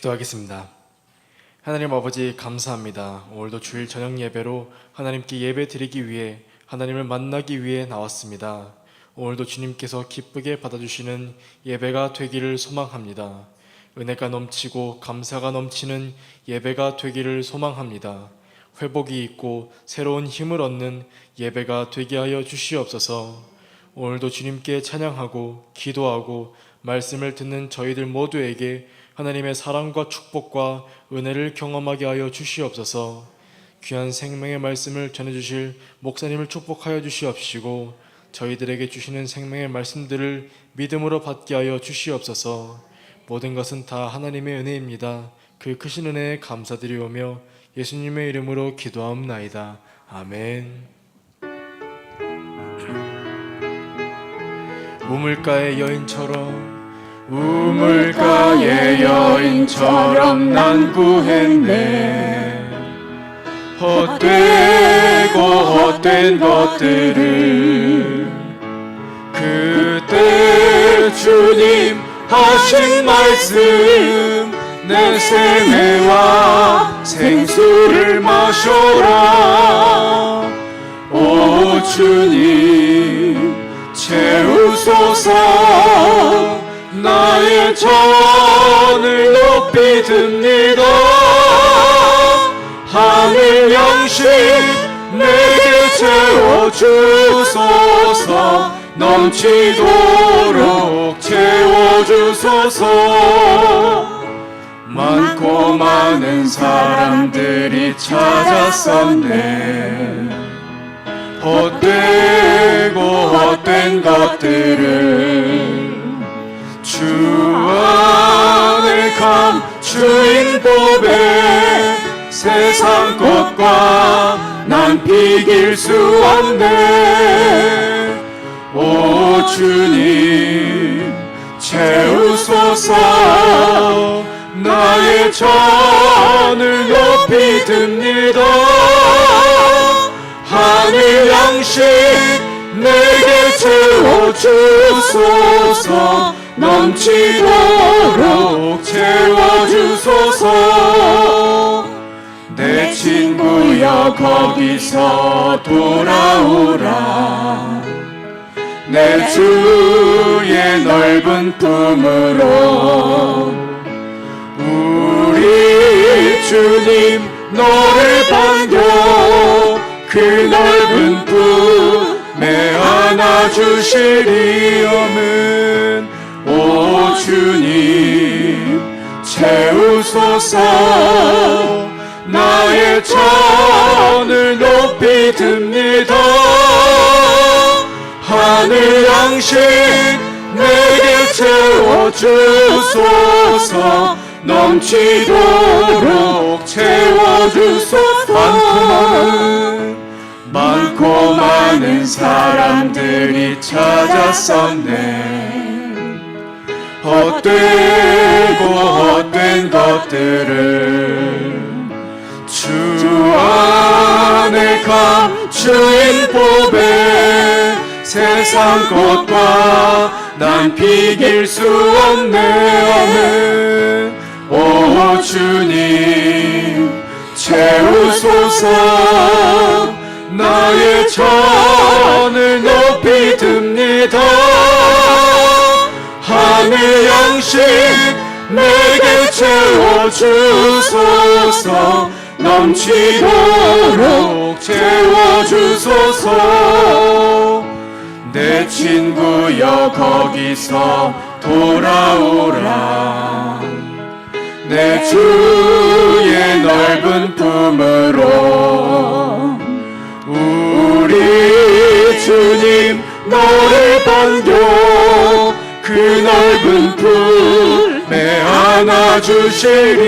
기도하겠습니다. 하나님 아버지 감사합니다. 오늘도 주일 저녁 예배로 하나님께 예배 드리기 위해 하나님을 만나기 위해 나왔습니다. 오늘도 주님께서 기쁘게 받아주시는 예배가 되기를 소망합니다. 은혜가 넘치고 감사가 넘치는 예배가 되기를 소망합니다. 회복이 있고 새로운 힘을 얻는 예배가 되게 하여 주시옵소서. 오늘도 주님께 찬양하고 기도하고 말씀을 듣는 저희들 모두에게 하나님의 사랑과 축복과 은혜를 경험하게 하여 주시옵소서. 귀한 생명의 말씀을 전해주실 목사님을 축복하여 주시옵시고 저희들에게 주시는 생명의 말씀들을 믿음으로 받게 하여 주시옵소서. 모든 것은 다 하나님의 은혜입니다. 그 크신 은혜에 감사드리오며 예수님의 이름으로 기도하옵나이다. 아멘. 우물가의 여인처럼 우물가의 여인처럼 난 구했네. 헛되고 헛된 것들을 그때 주님 하신 말씀 내 생애와 생수를 마셔라. 오 주님 채우소서. 나의 전을 높이 듭니다. 하늘 양식 내게 채워주소서. 넘치도록 채워주소서. 많고 많은 사람들이 찾았었네. 헛되고 헛된 것들을 주 안에 감추인 법에 세상 것과 난 비길 수 없네. 오 주님 채우소서. 나의 전을 높이 듭니다. 하늘 양식 내게 채워주소서. 넘치도록 채워주소서. 내 친구여 거기서 돌아오라. 내 주의 넓은 품으로. 우리 주님 너를 반겨 그 넓은 품에 안아주시리오면. 오 주님 채우소서. 나의 전을 높이 듭니다. 하늘 양식 내게 채워주소서. 넘치도록 채워주소서. 많고 많은 사람들이 찾았었네. 헛되고 헛된 것들을 주 안에 감추인 법에 세상 것과 난 비길 수 없네. 오 주님 채우소서. 나의 전을 높이 듭니다. 하늘 양식 내게 채워주소서. 넘치도록 채워주소서. 내 친구여 거기서 돌아오라. 내 주의 넓은 품으로. 우리 주님 너를 반겨 그 넓은 품에 안아주시리.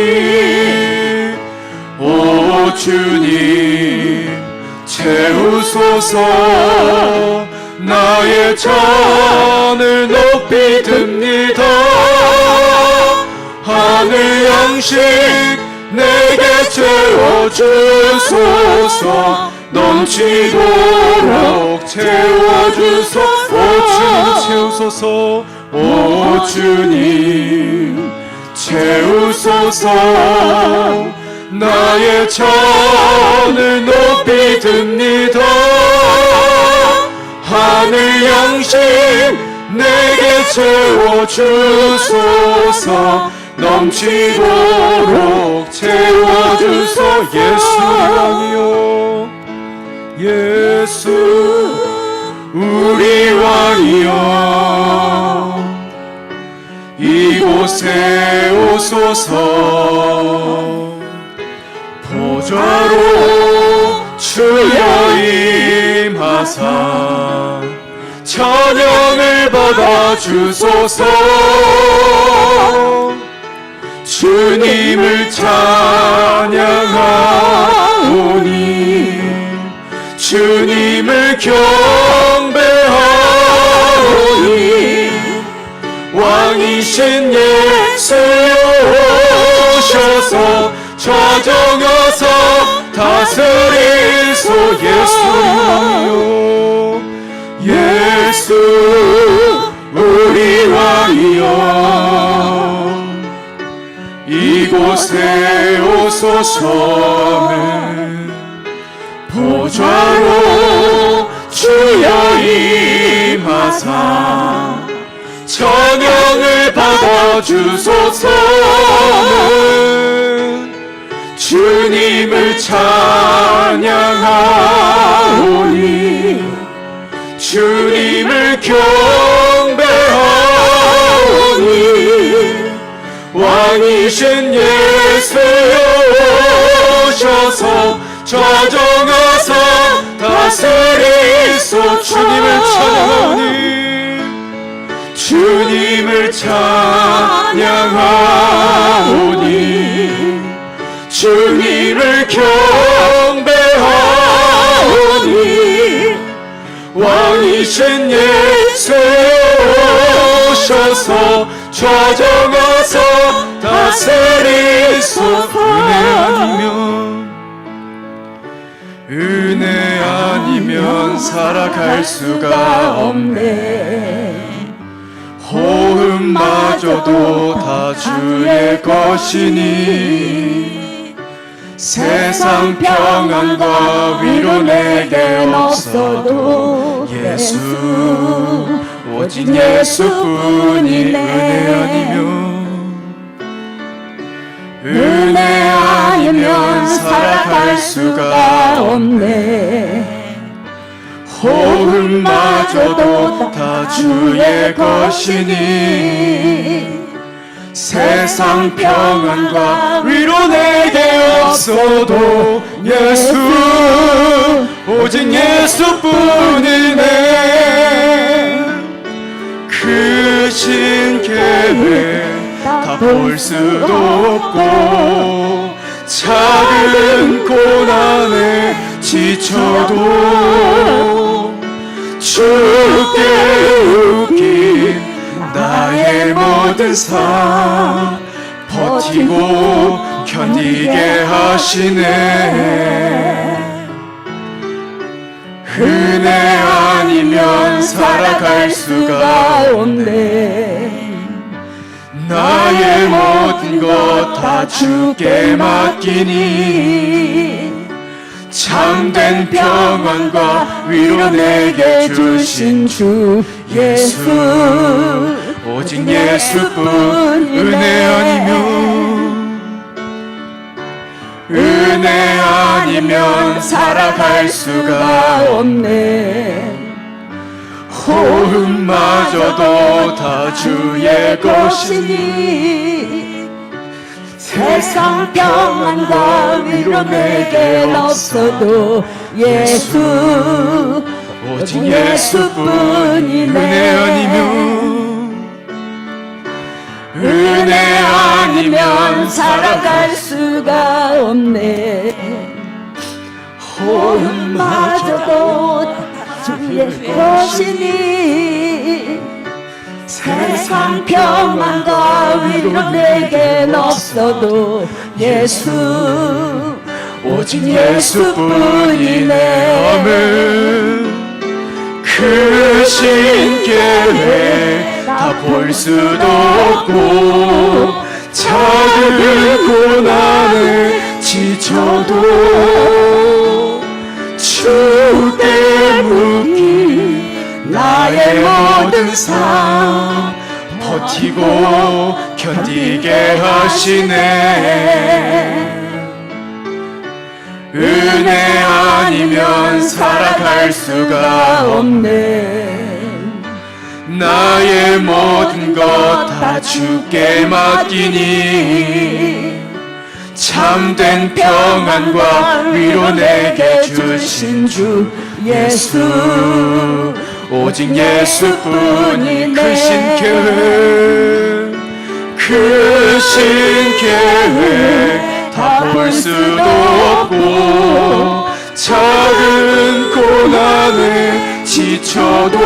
오 주님 채우소서. 나의 전을 높이 듭니다. 하늘 양식 내게 채워주소서. 넘치도록 채워주소서. 오 주님 채우소서. 오 주님 채우소서. 주소서. 나의 천을 높이 듭니다. 하늘 양식 내게 채워주소서. 넘치도록 채워주소. 예수 왕이여, 예수 우리 왕이여, 이곳에 오소서. 보좌로 주여 임하사 찬양을 받아주소서. 주님을 찬양하오니 주님을 경배하오니 왕이신 예수여 오셔서 좌정하사 다스리소. 예수여, 예수 우리 왕이여, 이곳에 오소서는 보좌로 주여 임하사 찬양을 받아주소서는 주님을 찬양하오니 주님을 경배하오니 왕이신 예수여 오셔서 좌정하사 다스리소. 주님을 찬양하오니 주님을 찬양하오니 주님을 경배하오니 왕이신 예수여 오셔서 좌정하사 다스리소. 은혜 아니면 살아갈 수가 없네. 호흡마저도 다 주의 것이니 세상 평안과 위로 내게 없어도 예수 오직 예수뿐이 은혜 아니면 살아갈 수가 없네. 호흡마저도 다 주의 것이니 세상 평안과 위로 내게 없어도 예수 오직 예수뿐이네. 크신 계획 다 볼 수도 없고 작은 고난에 지쳐도 주께 웃긴 나의 모든 삶 버티고 견디게 하시네. 은혜 아니면 살아갈 수가 없네. 나의 모든 것 다 주께 맡기니 참된 평안과 위로 내게 주신 주 예수 오직 예수뿐. 은혜 아니면 살아갈 수가 없네. 호흡마저도 다 주의 것이니 세상 평안과 위로 내게 없어도 예수 오직 예수뿐이네. 은혜 아니면 살아갈 수가 없네. 호흡마저도 다 주의 것이니 세상 평안과 위로 내겐 없어도 예수 오직 예수뿐이네. 아멘. 크신 계획 다 볼 수도 없고 작은 작은 고난에 지쳐도 주께 묻기 나의 모든 삶 버티고 견디게 하시네. 은혜 아니면 살아갈 수가 없네. 나의 모든 것 다 주께 맡기니 참된 평안과 위로 내게 주신 주 예수, 오직 예수뿐이 크신 계획, 크신 계획 다 볼 수도 없고 작은 고난에 지쳐도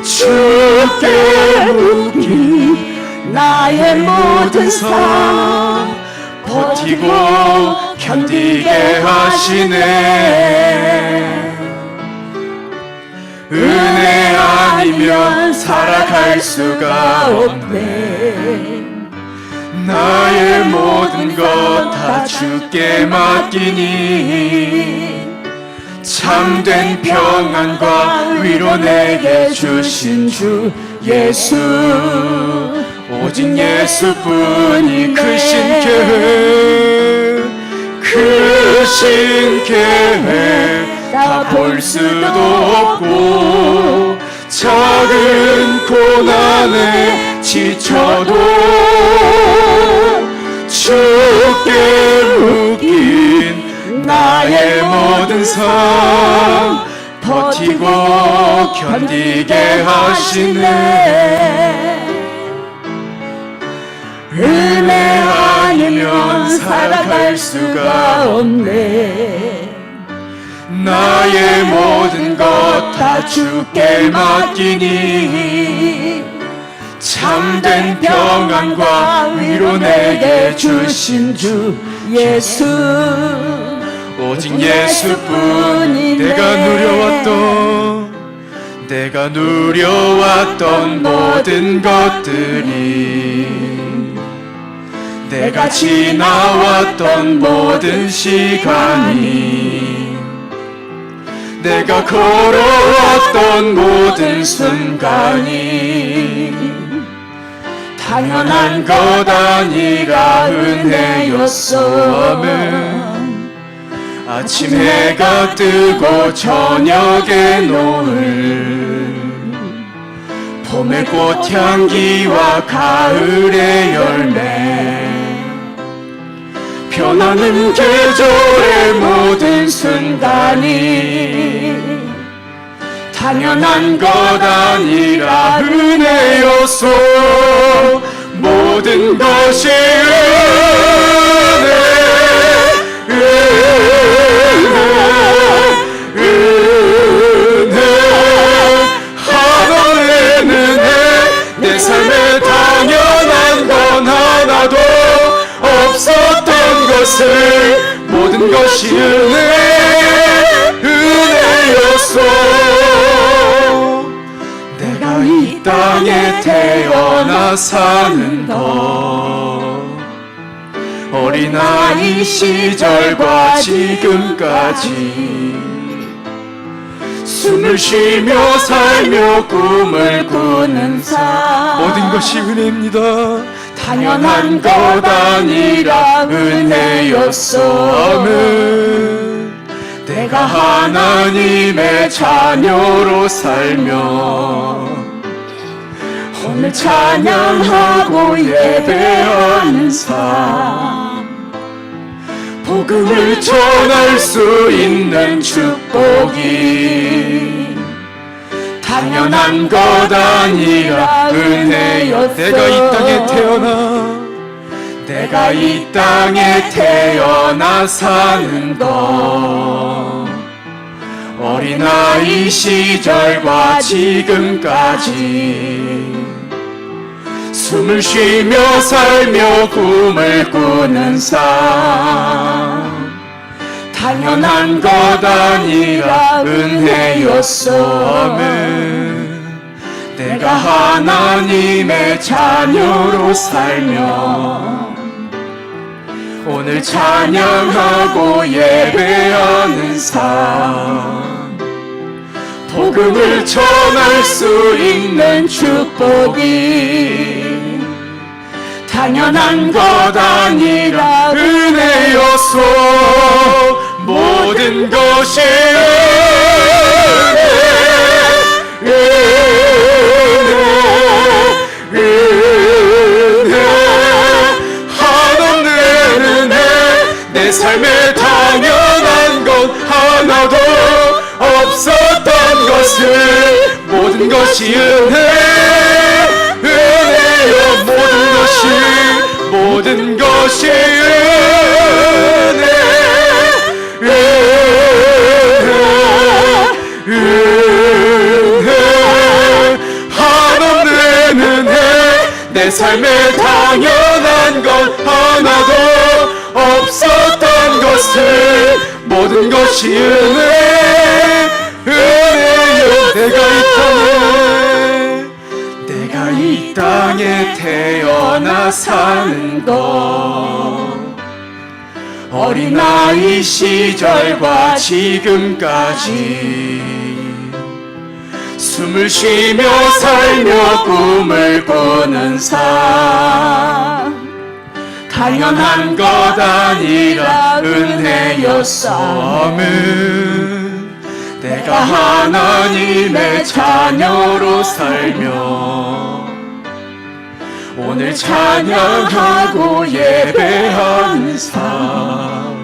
주께 묻기 나의 모든 삶 버티고 견디게 하시네. 은혜 아니면 살아갈 수가 없네. 나의 모든 것 다 주께 맡기니 참된 평안과 위로 내게 주신 주 예수, 오직 예수뿐이 크신 계획, 크신 계획 다 볼 수도 없고 작은 고난에 지쳐도 주께 묶인 나의 모든 삶 버티고 견디게 하시네. 은혜 아니면 살아갈 수가 없네. 나의 모든 것 다 주께 맡기니 참된 평안과 위로 내게 주신 주 예수, 오직 예수뿐이 내가 누려왔던 모든 것들이, 내가 지나왔던 모든 시간이, 내가 걸어왔던 모든 순간이 당연한 것 아니라 은혜였어. 아침 해가 뜨고 저녁에 노을, 봄의 꽃향기와 가을의 열매, 변하는 계절의 모든 순간이 당연한 것 아니라 은혜였소. 모든 것이 은혜 하나의 은혜. 내 삶에 당연한 건 하나도 없었던 것을 모든 것이 은혜였소. 내가 이 땅에 태어나 사는 것, 어린아이 시절과 지금까지 숨을 쉬며 살며 꿈을 꾸는 삶, 모든 것이 은혜입니다. 당연한 것 아니라 은혜였어. 내가 하나님의 자녀로 살며 오늘 찬양하고 예배하는 삶, 복음을 전할 수 있는 축복이 당연한 것 아니라 은혜였어. 내가 이 땅에 태어나 사는 것, 어린아이 시절과 지금까지 숨을 쉬며 살며 꿈을 꾸는 삶, 당연한 것 아니라 은혜였어. 내가 하나님의 자녀로 살며 오늘 찬양하고 예배하는 삶, 복음을 전할 수 있는 축복이 당연한 것 아니라 은혜였소. 모든 것이 은혜, 한없는 은혜. 내 삶에 당연한 것 하나도 없었던 것을 모든 것이 은혜여. 모든 것이 은혜, 한없는 은혜. 내 삶에 당연한 것 하나도 없었던 것을 모든 것이 은혜여. 내가 이 땅에 태어나 사는 것, 어린아이 시절과 지금까지 숨을 쉬며 살며 꿈을 꾸는 삶, 당연한 것 아니라 은혜였어. 아멘. 내가 하나님의 자녀로 살며 오늘 찬양하고 예배하는 삶,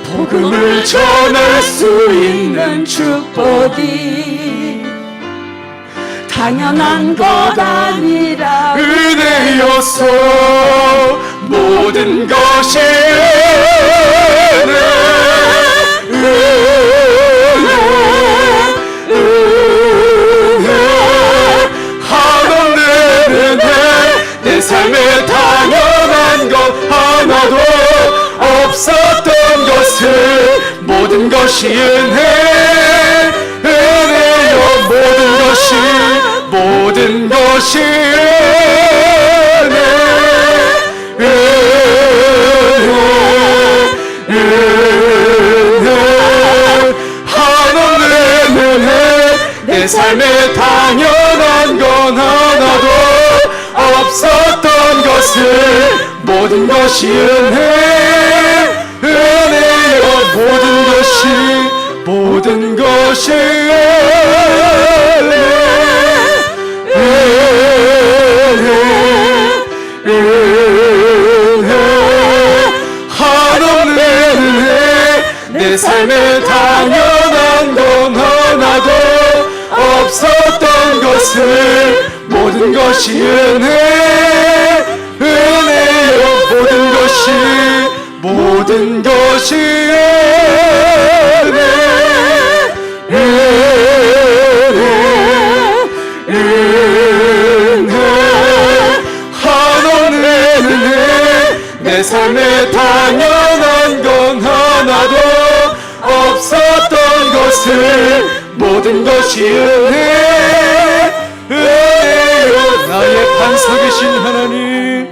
복음을 전할 수 있는 축복이 당연한 것 아니라 은혜였어. 모든 것이 한없는 은혜. 내 삶에 당연한 것 하나도 없었던 것을 모든 것이 은혜여. 모든 것이 은혜, 한없는 은혜. 내 삶에 당연한 건 하나도 없었던 것을 모든 것이 은혜여. 모든 것이 한없는 은혜. 내 삶에 당연한 건 하나도 없었던 것을 모든 것이 은혜여. 모든 것이 한없는 은혜. 내 삶에 당연한 건 하나도 없었던 것을 모든 것이 은혜여. 나의 반석이신 하나님,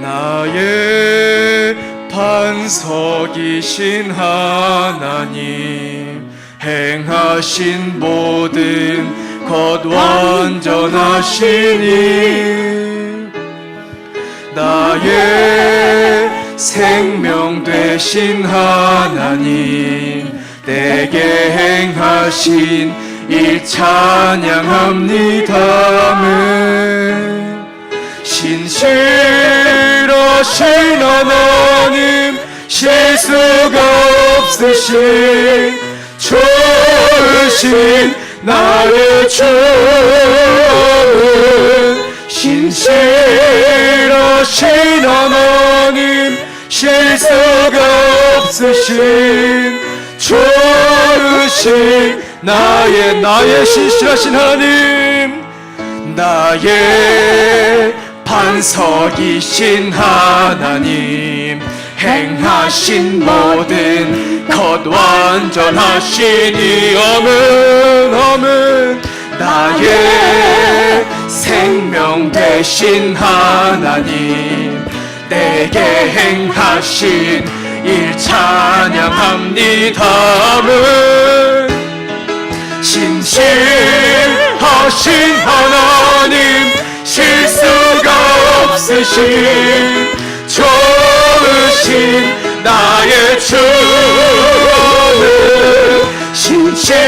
나의 반석이신 하나님, 행하신 모든 것 완전하시니 나의 생명 되신 하나님, 내게 행하신 일 찬양합니다. 아멘. 신실하신 하나님, 실수가 없으신 좋으신 나의 주는 신실하신 하나님, 실수가 없으신 좋으신 나의 신실하신 하나님, 나의 반석이신 하나님, 행하신 모든 것 완전하시니 아멘. 아멘. 나의 생명 되신 하나님, 내게 행하신 일 찬양합니다men. 신실하신 하나님, 실수가 없으신 좋으신 나의 주는, 신실하신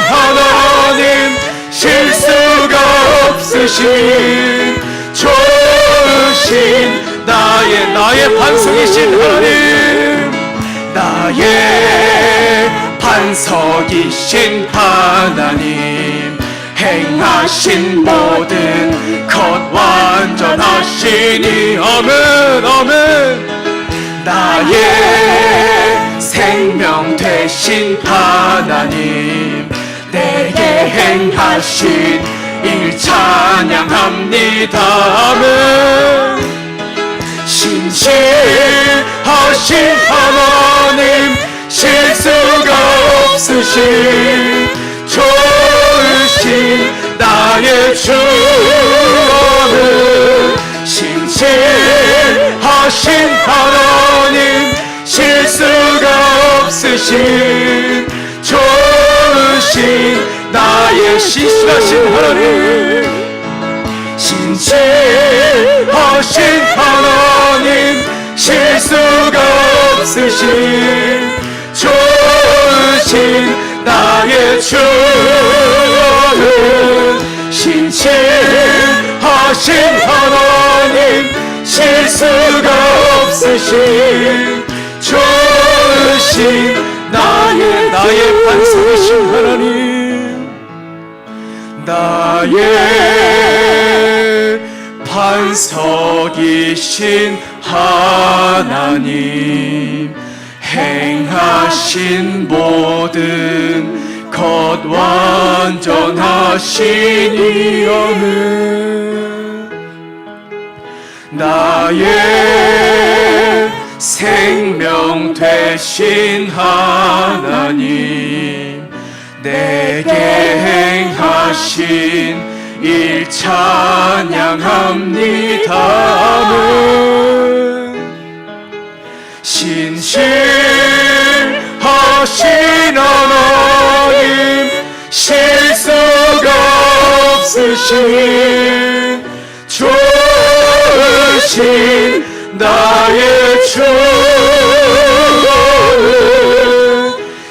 하나님, 실수가 없으신 좋으신 나의 반석이신 하나님, 나의 반석이신 하나님, 행하신 모든 것 완전하시니 아멘 아멘. 나의 생명 되신 하나님, 내게 행하신 일 찬양합니다 아멘. 신실하신 하나님, 실수가 없으신 좋으신 나의 주는, 신실하신 하나님, 실수가 없으신 좋으신 나의 신실하신 하나님, 신실하신 하나님, 실수가 없으신 좋으신 나의 주는, 신실하신 하나님, 실수가 없으신 좋으신 나의 반석이신 하나님, 나의 반석이신 하나님, 행하신 모든 것 완전하시니 아멘. 나의 생명 되신 하나님, 내게 행하신 일 찬양합니다 아멘. 신실하신 하나님, 실수가 없으신 좋으신 나의 주는,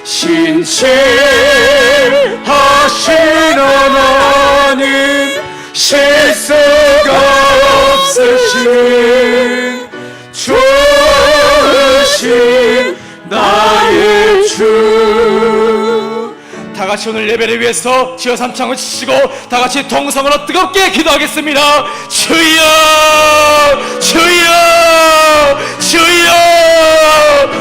신실하신 하나님, 실수가 없으신 좋으신 나의 주. 다같이 오늘 예배를 위해서 지어 삼창을 치시고 다같이 동성으로 뜨겁게 기도하겠습니다. 주여 주여 주여.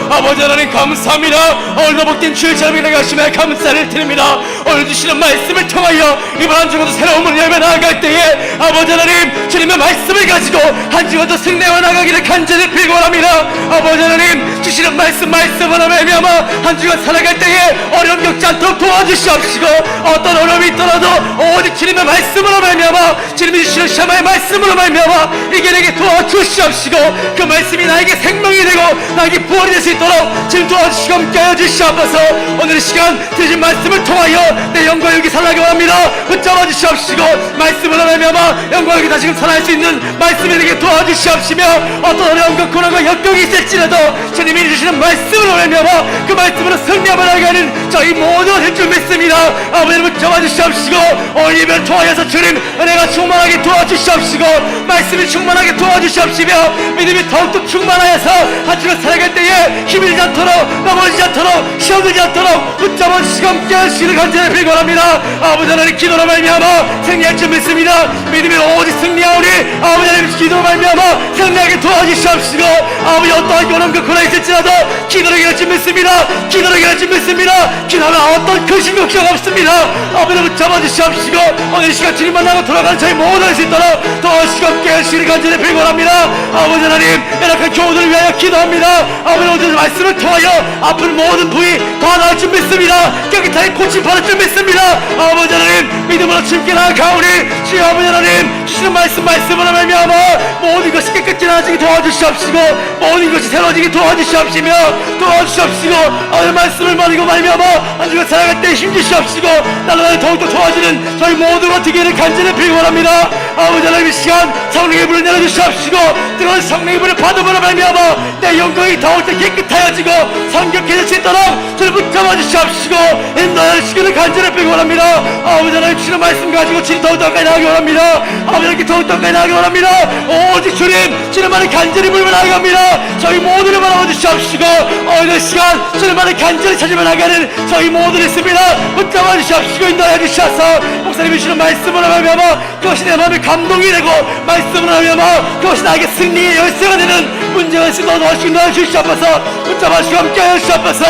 아버지 하나님 감사합니다. 오늘도 복된 주의 자비를 나가시며 감사를 드립니다. 오늘 주시는 말씀을 통하여 이번 한 주간도 새로운 문을 열며 나아갈 때에 아버지 하나님 주님의 말씀을 가지고 한 주간도 승리와 나가기를 간절히 빌고합니다. 아버지 하나님 주시는 말씀으로 말미암아 한 주간 살아갈 때에 어려움 겪지 않도록 도와주시옵시고, 어떤 어려움이 있더라도 오직 주님의 말씀으로 말미암아 주님이 주시는 샤마의 말씀으로 말미암아 이겨내게 도와주시옵시고, 그 말씀이 나에게 생명이 되고 나에게 부활이 될 수 있도록 주님 도와주시고 함께하여 주시옵소서. 오늘 이 시간 드신 말씀을 통하여 내 영광 여기 살아가게 합니다. 붙잡아 주시옵시고, 말씀으로 말미암아 영광 여기 다시금 살아갈 수 있는 말씀이 되게 도와주시옵시며, 어떤 어려움과 고난과 역경이 있을지라도 주님이 주시는 말씀으로 말미암아 그 말씀으로 승리하며 나아가는 저희 모두가 될 줄 믿습니다. 아버지 붙잡아 주시옵시고, 오늘 예배를 통하여서 주님 은혜가 충만하게 도와주시옵시고, 말씀이 충만하게 도와주시옵시며, 믿음이 더욱더 충만하여서 한 주간 살아갈 때에 힘이 들지 않도록 넘어지지 않도록 시험 들지 않도록 붙잡아 주시고 함께하시기를 간절히 빌고합니다. 아버지 하나님 기도로 말미암아 승리할 줄 믿습니다. 믿음이 오직 승리하오니 아버지 하나님 기도로 말미암아 승리하게 도와주시옵시고, 아버지 어떠한 어려움과 고난이 있을지라도 기도로 이길 줄 믿습니다. 기도로 이길 줄 믿습니다. 기도하면 어떤 근심 걱정 없습니다. 아버지 붙잡아 주시옵시고, 오늘 이 시간 주님 만나고 돌아가는 저희 모두 할 수 있도록 도와주시고 함께하시기를 간절히 빌고합니다. 아버지 하나님 연약한 교우들을 위하여 기도합니다. 아버지 오늘 말씀을 통하여 아픈 모든 부위 다 나을 줄 믿습니다. 깨끗하게 고침 받을 줄 믿습니다. 아버지 하나님 믿음으로 주님께 나아가오니 주여 아버지 하나님 주시는 말씀으로 말미암아 모든 것이 깨끗이 나아지게 도와주시옵시고 모든 것이 새로워지게 도와주시옵시며 도와주시옵시고 아버지 말씀을 말이고 말미암아 한 주간 살아갈 때 힘주시옵시고 나를 더욱더 도와주는 저희 모두가 되기를 간절히 빌고합니다. 아버지 하나님 이 시간 성령의 불을 내려주시옵시고 뜨거운 성령의 불을 받음으로 말미암아 내 영광이 더욱더 깨끗하여지고 성격해질 수 있도록 저를 붙잡아 주시옵시고 인도하여 주시기를 간절히 빌고합니다. 아버지 하나님 주시는 말씀 가지고 주님 더욱더 가까이 나가기 원합니다. 아버지 하나님 더욱더 가까이 나가기 원합니다. 오직 주님 주님만을 간절히 불면 나갑니다. 저희 모두를 바라봐 주시옵시고 오늘 시간 주님만을 간절히 찾으며 나가는 저희 모두를 있습니다. 붙잡아 주시옵시고 인도하여 주시옵소서. 목사님이 주시는 말씀으로 말미암아 그것이 내 마음에 감동이 되고 말씀으로 말미암아 그것이 나에게 승리의 열쇠가 되는 문제가 있으면 넣어주시고 넣어주시옵소서. 붙잡아 주시고 함께하여 주시옵소서.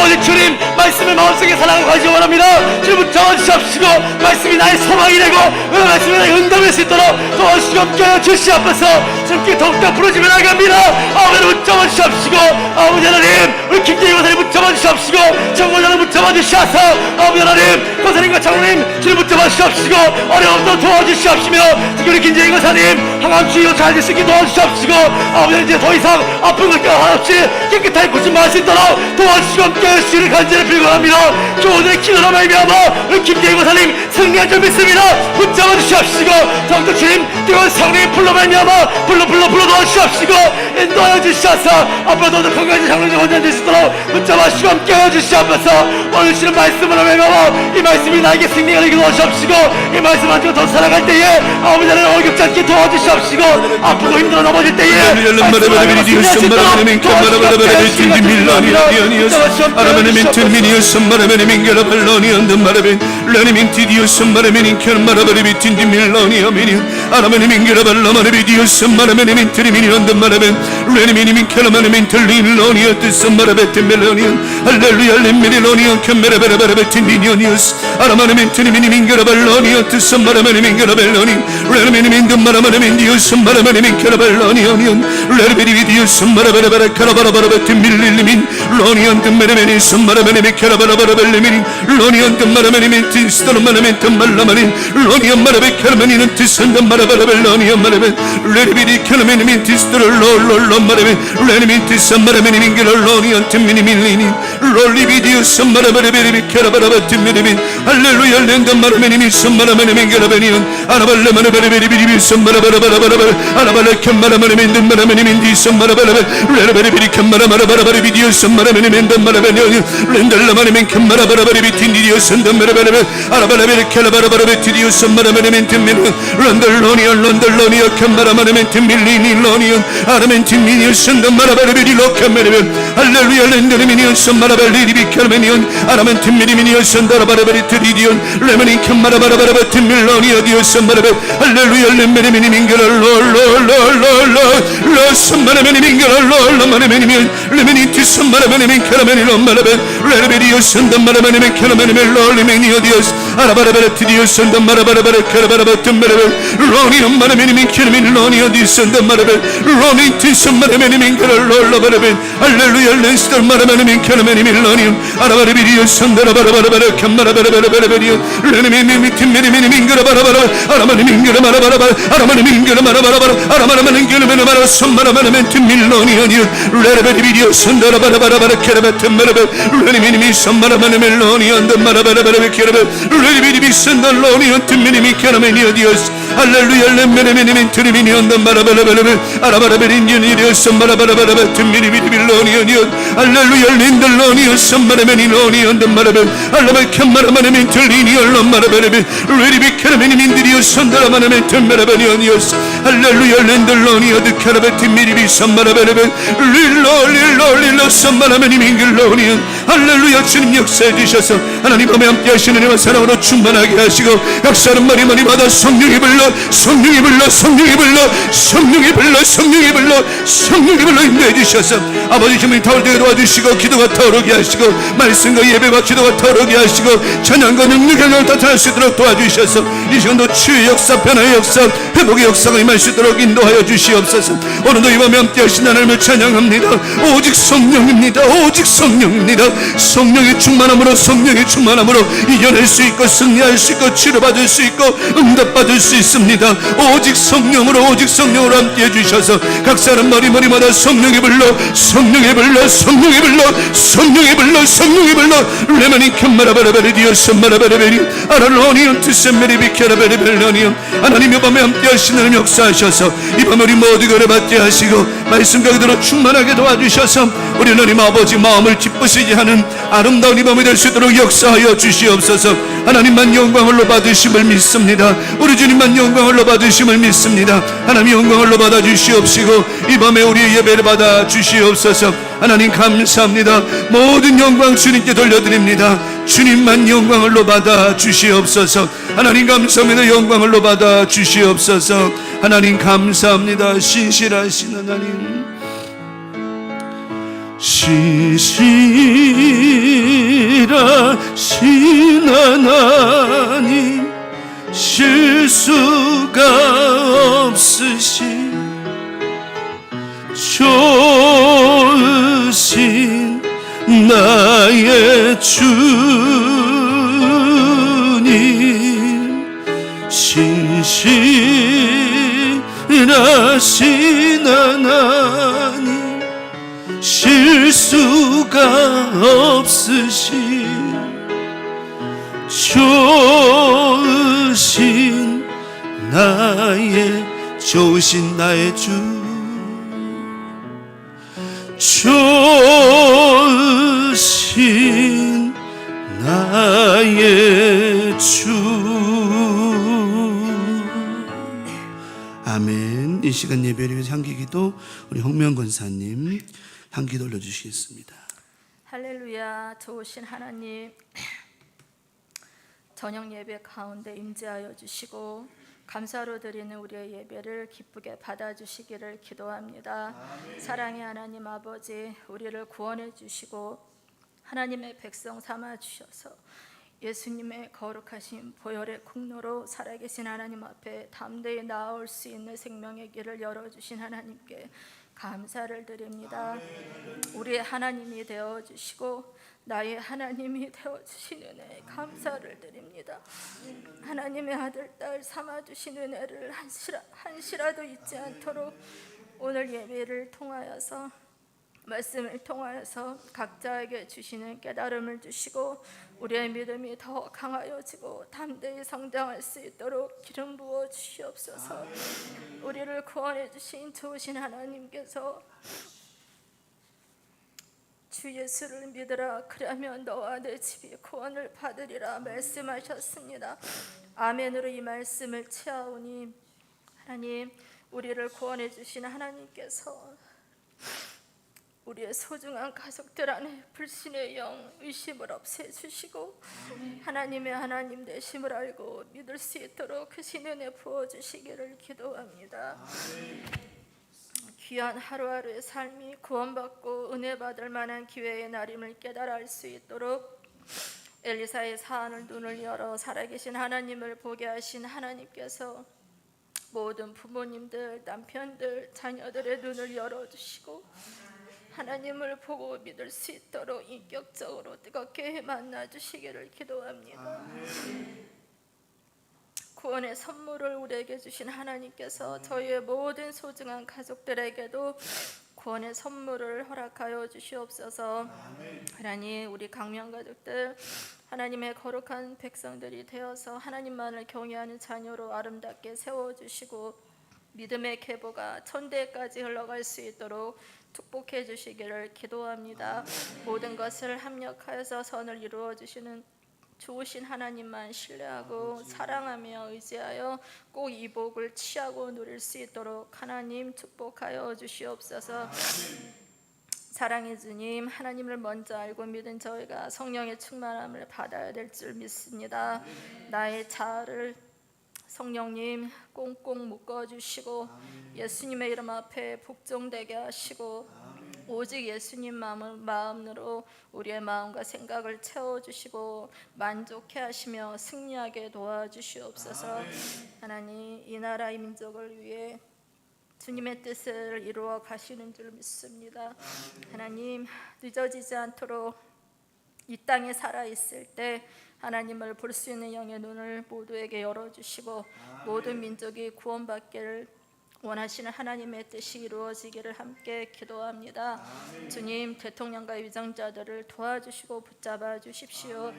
오직 주님 말씀을 마음속에 사랑하고 가시기 원합니다. 주님 붙잡아 주시옵시고 말씀이 나의 소망이 되고 그 말씀이 나의 응답이 될 수 있도록 도와주시고 함께하여 주시옵소서. 주님께 더욱더 부르짖어 나갑니다. 아버지를 붙잡아 주시옵시고 아버지 하나님 우리 김재희 권사님 붙잡아 주시옵시고 정권자를 붙잡아 주시옵소서. 아버지 하나님 권사님과 장로님 주님 붙잡아 주시옵시고 어려움도 도와주시옵시며 특히 우리 김재희 권사님 항암 치료 잘 될 수 있게 도와주시옵시고 아버지 이제 더 이상 아픈 것과 하나없이 깨끗하게 고침받을 수 있도록 도와주시고 함께하여 주시기를 간절히 빌고합니다. 오늘의 기도로 말미암아 우리 김재희 권사님 승리한 줄 믿습니다. 붙잡아 주시옵시고 더욱더 주님 뜨거운 성령의 불로 말미암아 불로 넣어주시옵시고 인도하여 주시옵소서. 앞으로도 더 건강한 장로님 원장 될 수 있도록 붙잡아 주시고 함께하여 주시옵소서. 오늘 주시는 말씀으로 말미암아 이 말씀이 나에게 승리가 되게 도와주시옵시고 이 말씀 가지고 더 살아갈 때에 아버지 하나님 얼겹지 않게 도와주시옵시고 아프고 힘들어 넘어질 때에 할렐루야. 주님 역사해 주셔서 하나님 밤에 함께 하시는 은혜와 사랑으로 충만하게 하시고 역사는 많이 받아 성령의 불 성령이 불러 성령이 불러 성령이 불러 성령이 불러 성령이 불러 인도해 주셔서 아버지 힘을 타오르게 도와주시고 기도가 타오르게 하시고 말씀과 예배와 기도가 타오르게 하시고 찬양과 능력을 나타날 수 있도록 도와주셔서 이 시간도 치유의 역사 변화의 역사 회복의 역사가 임할 수 있도록 인도하여 주시옵소서. 오늘도 이 밤에 함께 하신 하나님을 찬양합니다. 오직 성령입니다. 오직 성령입니다. 성령의 충만함으로 성령의 충만함으로 이겨낼 수 있고 승리할 수 있고 치료받을 수 있고 응답받을 수 있습니다. 오직 성령으로 함께 해주셔서 각 사람 머리마다 성령이 불러 성령이 불러 성령이 불러 성령이 불러 성령이 불러 레마니 켬마라바라바리 디오스마라바라베리 아랄로니온 투셈메리 비케라베리벨로니온 하나님 이 밤에 함께 하신 하나님 역사하셔서 이 밤에 우리 모두가 받게 하시고 말씀과 그대로 충만하게 도와주셔서 우리 하나님 아버지 마음을 기쁘시게 하는 아름다운 이 밤이 될 수 있도록 역사하여 주시옵소서. 하나님만 영광을 받으심을 믿습니다. 우리 주님만 영광을 받으심을 믿습니다. 하나님 영광을 받아 주시옵시고 이 밤에 우리의 예배를 받아 주시옵소서. 하나님 감사합니다. 모든 영광 주님께 돌려드립니다. 주님만 영광을 받아 주시옵소서. 하나님 감사합니다. 영광을 받아 주시옵소서. 하나님 감사합니다. 신실하신 하나님, 신실하신 하나님, 실수가 없으신 좋으신 나의 주님, 신실하신 하나님, 실수가 없으신 좋으신 나의 주, 좋으신 나의 주. 아멘. 이 시간 예배를 위해서 향기기도 우리 홍명 권사님 향기도 올려주시겠습니다. 할렐루야. 좋으신 하나님, 저녁 예배 가운데 임재하여 주시고 감사로 드리는 우리의 예배를 기쁘게 받아주시기를 기도합니다. 사랑의 하나님 아버지, 우리를 구원해 주시고 하나님의 백성 삼아 주셔서 예수님의 거룩하신 보혈의 공로로 살아계신 하나님 앞에 담대히 나아올 수 있는 생명의 길을 열어주신 하나님께 감사를 드립니다. 우리의 하나님이 되어주시고 나의 하나님이 되어주신 은혜에 감사를 드립니다. 하나님의 아들, 딸 삼아주신 은혜를 한시라도 잊지 않도록 오늘 예배를 통하여서 말씀을 통하여서 각자에게 주시는 깨달음을 주시고 우리의 믿음이 더 강하여지고 담대히 성장할 수 있도록 기름 부어 주시옵소서. 우리를 구원해 주신 좋으신 하나님께서 주 예수를 믿으라, 그러면 너와 내 집이 구원을 받으리라 말씀하셨습니다. 아멘으로 이 말씀을 취하오니 하나님, 우리를 구원해 주신 하나님께서 우리의 소중한 가족들 안에 불신의 영, 의심을 없애주시고 하나님의 하나님 되심을 알고 믿을 수 있도록 그 신은혜 부어주시기를 기도합니다. 귀한 하루하루의 삶이 구원받고 은혜 받을 만한 기회의 날임을 깨달아 알 수 있도록 엘리사의 사안을 눈을 열어 살아계신 하나님을 보게 하신 하나님께서 모든 부모님들, 남편들, 자녀들의 눈을 열어주시고 하나님을 보고 믿을 수 있도록 인격적으로 뜨겁게 만나주시기를 기도합니다. 구원의 선물을 우리에게 주신 하나님께서 저희의 모든 소중한 가족들에게도 구원의 선물을 허락하여 주시옵소서. 하나님, 우리 강명 가족들 하나님의 거룩한 백성들이 되어서 하나님만을 경외하는 자녀로 아름답게 세워주시고 믿음의 계보가 천대까지 흘러갈 수 있도록 축복해 주시기를 기도합니다. 모든 것을 합력하여서 선을 이루어 주시는 좋으신 하나님만 신뢰하고 사랑하며 의지하여 꼭 이 복을 취하고 누릴 수 있도록 하나님 축복하여 주시옵소서. 사랑의 주님, 하나님을 먼저 알고 믿은 저희가 성령의 충만함을 받아야 될 줄 믿습니다. 나의 자아를 성령님 꽁꽁 묶어주시고 예수님의 이름 앞에 복종되게 하시고 오직 예수님 마음으로 우리의 마음과 생각을 채워주시고 만족해 하시며 승리하게 도와주시옵소서. 하나님, 이 나라의 민족을 위해 주님의 뜻을 이루어 가시는 줄 믿습니다. 하나님, 늦어지지 않도록 이 땅에 살아있을 때 하나님을 볼 수 있는 영의 눈을 모두에게 열어주시고 모든 민족이 구원받기를 원하시는 하나님의 뜻이 이루어지기를 함께 기도합니다. 주님, 대통령과 위정자들을 도와주시고 붙잡아 주십시오.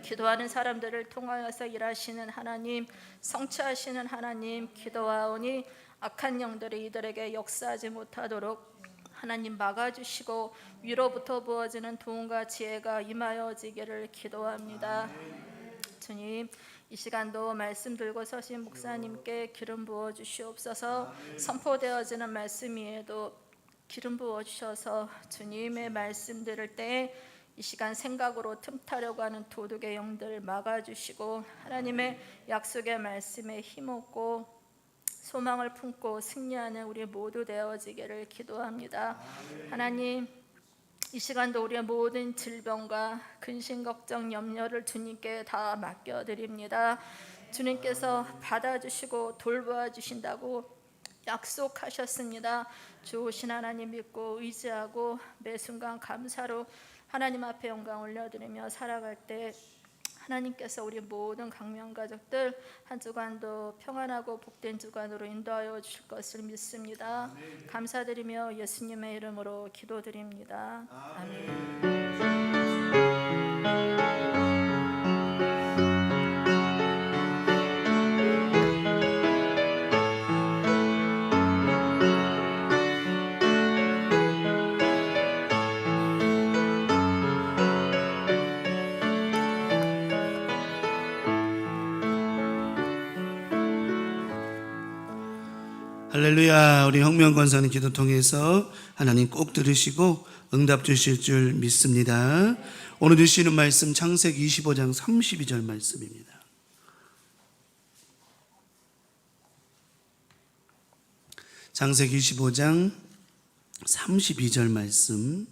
기도하는 사람들을 통하여서 일하시는 하나님, 성취하시는 하나님, 기도하오니 악한 영들이 이들에게 역사하지 못하도록 하나님 막아주시고 위로부터 부어지는 도움과 지혜가 임하여지기를 기도합니다. 주님, 이 시간도 말씀 들고 서신 목사님께 기름 부어 주시옵소서. 선포되어지는 말씀 위에도 기름 부어 주셔서 주님의 말씀 들을 때 이 시간 생각으로 틈타려고 하는 도둑의 영들 막아주시고 하나님의 약속의 말씀에 힘없고 소망을 품고 승리하는 우리 모두 되어지기를 기도합니다. 하나님, 이 시간도 우리의 모든 질병과 근심, 걱정, 염려를 주님께 다 맡겨드립니다. 주님께서 받아주시고 돌보아 주신다고 약속하셨습니다. 좋으신 하나님 믿고 의지하고 매 순간 감사로 하나님 앞에 영광 올려드리며 살아갈 때 하나님께서 우리 모든 강명 가족들 한 주간도 평안하고 복된 주간으로 인도하여 주실 것을 믿습니다. 감사드리며 예수님의 이름으로 기도드립니다. 아멘. 할렐루야. 우리 홍명 권사님 기도 통해서 하나님 꼭 들으시고 응답 주실 줄 믿습니다. 오늘 주시는 말씀 창세기 25장 32절 말씀입니다. 창세기 25장 32절 말씀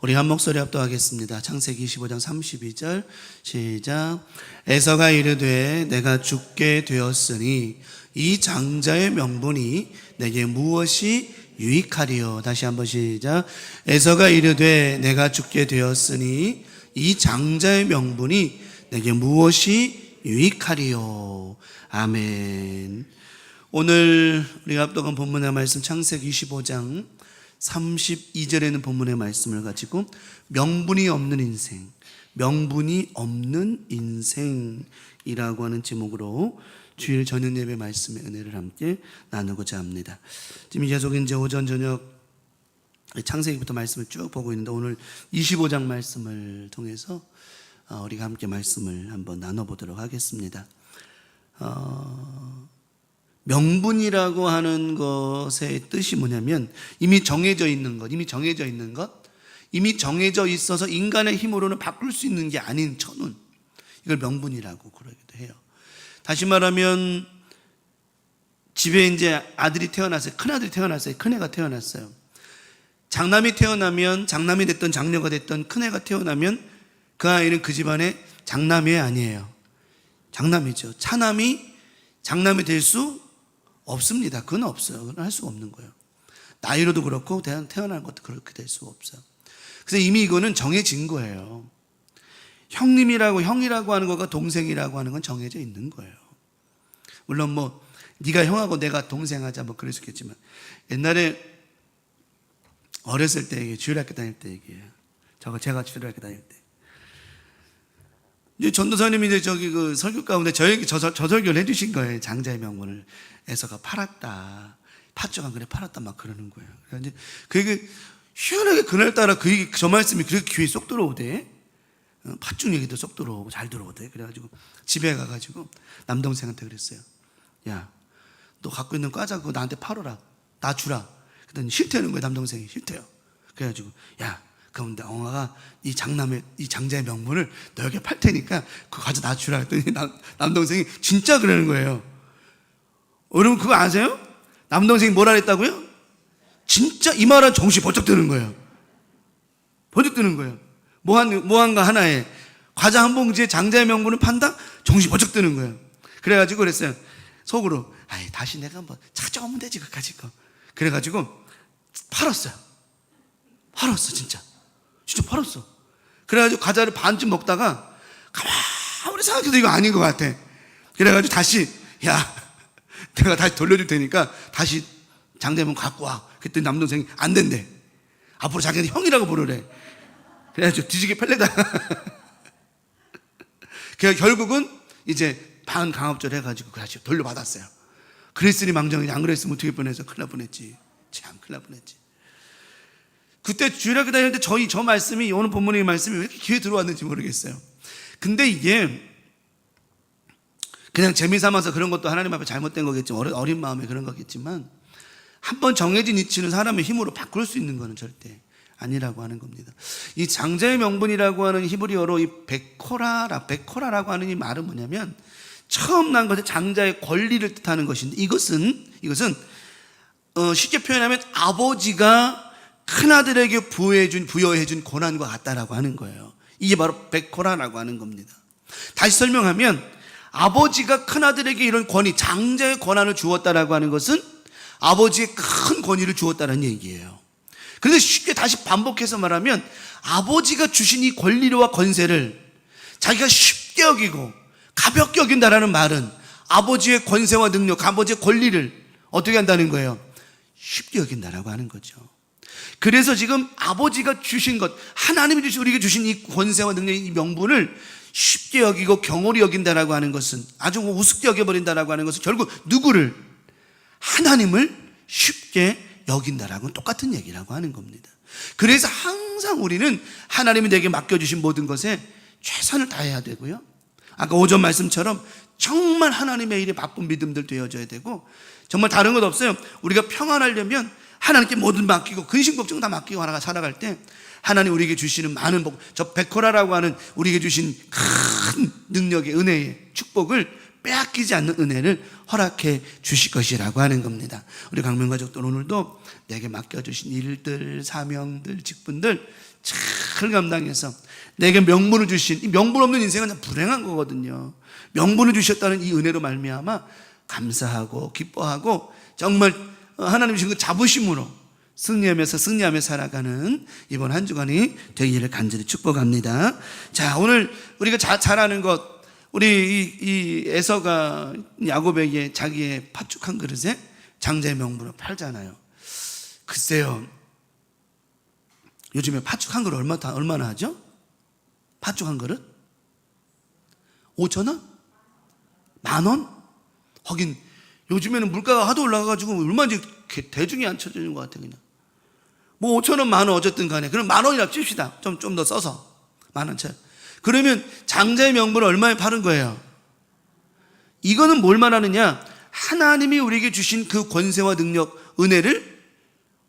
우리 한 목소리 합독하겠습니다. 창세기 25장 32절 시작. 에서가 이르되 내가 죽게 되었으니 이 장자의 명분이 내게 무엇이 유익하리요. 다시 한번 시작. 에서가 이르되 내가 죽게 되었으니 이 장자의 명분이 내게 무엇이 유익하리요. 아멘. 오늘 우리가 합독한 본문의 말씀 창세기 25장 32절에는 본문의 말씀을 가지고 명분이 없는 인생, 명분이 없는 인생이라고 하는 제목으로 주일 저녁 예배 말씀의 은혜를 함께 나누고자 합니다. 지금 계속 이제 오전 저녁 창세기부터 말씀을 쭉 보고 있는데 오늘 25장 말씀을 통해서 우리가 함께 말씀을 한번 나눠보도록 하겠습니다. 명분이라고 하는 것의 뜻이 뭐냐면 이미 정해져 있는 것, 이미 정해져 있어서 인간의 힘으로는 바꿀 수 있는 게 아닌 천운, 이걸 명분이라고 그러기도 해요. 다시 말하면 집에 이제 아들이 태어났어요. 큰아들이 태어났어요. 큰애가 태어났어요. 장남이 태어나면, 장남이 됐던 장녀가 됐던 큰애가 태어나면 그 아이는 그 집안의 장남이 아니에요. 장남이죠. 차남이 장남이 될 수 없습니다. 그건 없어요. 그건 할 수가 없는 거예요. 나이로도 그렇고 태어난 것도 그렇게 될 수가 없어요. 그래서 이미 이거는 정해진 거예요. 형님이라고, 형이라고 하는 것과 동생이라고 하는 건 정해져 있는 거예요. 물론 뭐 네가 형하고 내가 동생하자 뭐 그럴 수 있겠지만 옛날에 어렸을 때 얘기해요. 주일학교 다닐 때 얘기해요. 제가 주일학교 다닐 때 이제 전도사님이 이제 저기 그 설교 가운데 저에게 저 설교를 해주신 거예요. 장자의 명분을 에서가 팔았다. 팥죽 그래 팔았다 막 그러는 거예요. 그래서 이제 그게 희한하게 그날따라 저 말씀이 그렇게 귀에 쏙 들어오대. 팥죽 얘기도 쏙 들어오고 잘 들어오대. 그래가지고 집에 가가지고 남동생한테 그랬어요. 야, 너 갖고 있는 과자 그거 나한테 팔아라. 나 주라. 그랬더니 싫다는 거예요. 남동생이 싫대요. 그래가지고 야, 그럼 엉아가 이 장자의 명분을 너에게 팔 테니까 그거 가져다 주라 했더니 남동생이 진짜 그러는 거예요. 여러분 그거 아세요? 남동생이 뭐라 했다고요? 진짜 이 말은 정신이 번쩍 드는 거예요. 번쩍 드는 거예요. 뭐한가 하나에 과자 한 봉지에 장자의 명분을 판다? 정신이 번쩍 드는 거예요. 그래가지고 그랬어요. 속으로 아이 다시 내가 한번 찾아오면 되지 그까짓 거. 그래가지고 팔았어요. 팔았어 진짜 팔았어. 그래가지고 과자를 반쯤 먹다가 가만히 생각해도 이거 아닌 것 같아. 그래가지고 다시 야 내가 다시 돌려줄 테니까 다시 장자의 갖고 와. 그랬더니 남동생이 안 된대. 앞으로 자기는 형이라고 부르래. 그래가지고 뒤지게 펠레다가 결국은 이제 반강압절 해가지고 다시 돌려받았어요. 그랬으니 망정이지 안 그랬으면 어떻게 뻔해서 큰일 날 뻔했지. 참 큰일 날 뻔했지. 그때 주일학교 다닐 때 저 말씀이 오늘 본문의 말씀이 왜 이렇게 귀에 들어왔는지 모르겠어요. 근데 이게 그냥 재미삼아서 그런 것도 하나님 앞에 잘못된 거겠지만 어린 마음에 그런 거겠지만 한번 정해진 이치는 사람의 힘으로 바꿀 수 있는 거는 절대 아니라고 하는 겁니다. 이 장자의 명분이라고 하는 히브리어로 이 베코라라고 하는 이 말은 뭐냐면 처음 난 것은 장자의 권리를 뜻하는 것인데 이것은 쉽게 표현하면 아버지가 큰아들에게 부여해준 고난과 같다라고 하는 거예요. 이게 바로 베코라라고 하는 겁니다. 다시 설명하면 아버지가 큰아들에게 이런 권위, 장자의 권한을 주었다라고 하는 것은 아버지의 큰 권위를 주었다는 얘기예요. 그런데 쉽게 다시 반복해서 말하면 아버지가 주신 이 권리와 권세를 자기가 쉽게 여기고 가볍게 여긴다라는 말은 아버지의 권세와 능력, 아버지의 권리를 어떻게 한다는 거예요? 쉽게 여긴다라고 하는 거죠. 그래서 지금 아버지가 주신 것, 하나님이 우리에게 주신 이 권세와 능력, 이 명분을 쉽게 여기고 경홀히 여긴다라고 하는 것은, 아주 우습게 여겨버린다라고 하는 것은 결국 누구를? 하나님을 쉽게 여긴다라고는 똑같은 얘기라고 하는 겁니다. 그래서 항상 우리는 하나님이 내게 맡겨주신 모든 것에 최선을 다해야 되고요. 아까 오전 말씀처럼 정말 하나님의 일에 바쁜 믿음들 되어져야 되고, 정말 다른 것 없어요. 우리가 평안하려면 하나님께 모든 맡기고 근심 걱정 다 맡기고 살아갈 때 하나님 우리에게 주시는 많은 복, 저 베코라라고 하는 우리에게 주신 큰 능력의 은혜의 축복을 빼앗기지 않는 은혜를 허락해 주실 것이라고 하는 겁니다. 우리 강명가족들 오늘도 내게 맡겨주신 일들, 사명들, 직분들 잘 감당해서 내게 명분을 주신, 이 명분 없는 인생은 불행한 거거든요. 명분을 주셨다는 이 은혜로 말미암아 감사하고 기뻐하고 정말 하나님 주신 그 자부심으로 승리하며 살아가는 이번 한 주간이 되기를 간절히 축복합니다. 자, 오늘 우리가 잘 아는 것, 우리 이 에서가 야곱에게 자기의 팥죽 한 그릇에 장자의 명분을 팔잖아요. 글쎄요, 요즘에 팥죽 한 그릇 얼마나 하죠? 팥죽 한 그릇? 5,000원? 10,000원? 하긴 요즘에는 물가가 하도 올라가가지고 얼마인지 대중이 안 쳐주는 것 같아. 그냥 뭐 5,000원, 10,000원 어쨌든 간에 그럼 10,000원이라 칩시다. 좀 더 써서 10,000원짜리. 그러면 장자의 명분을 얼마에 파는 거예요? 이거는 뭘 말하느냐? 하나님이 우리에게 주신 그 권세와 능력, 은혜를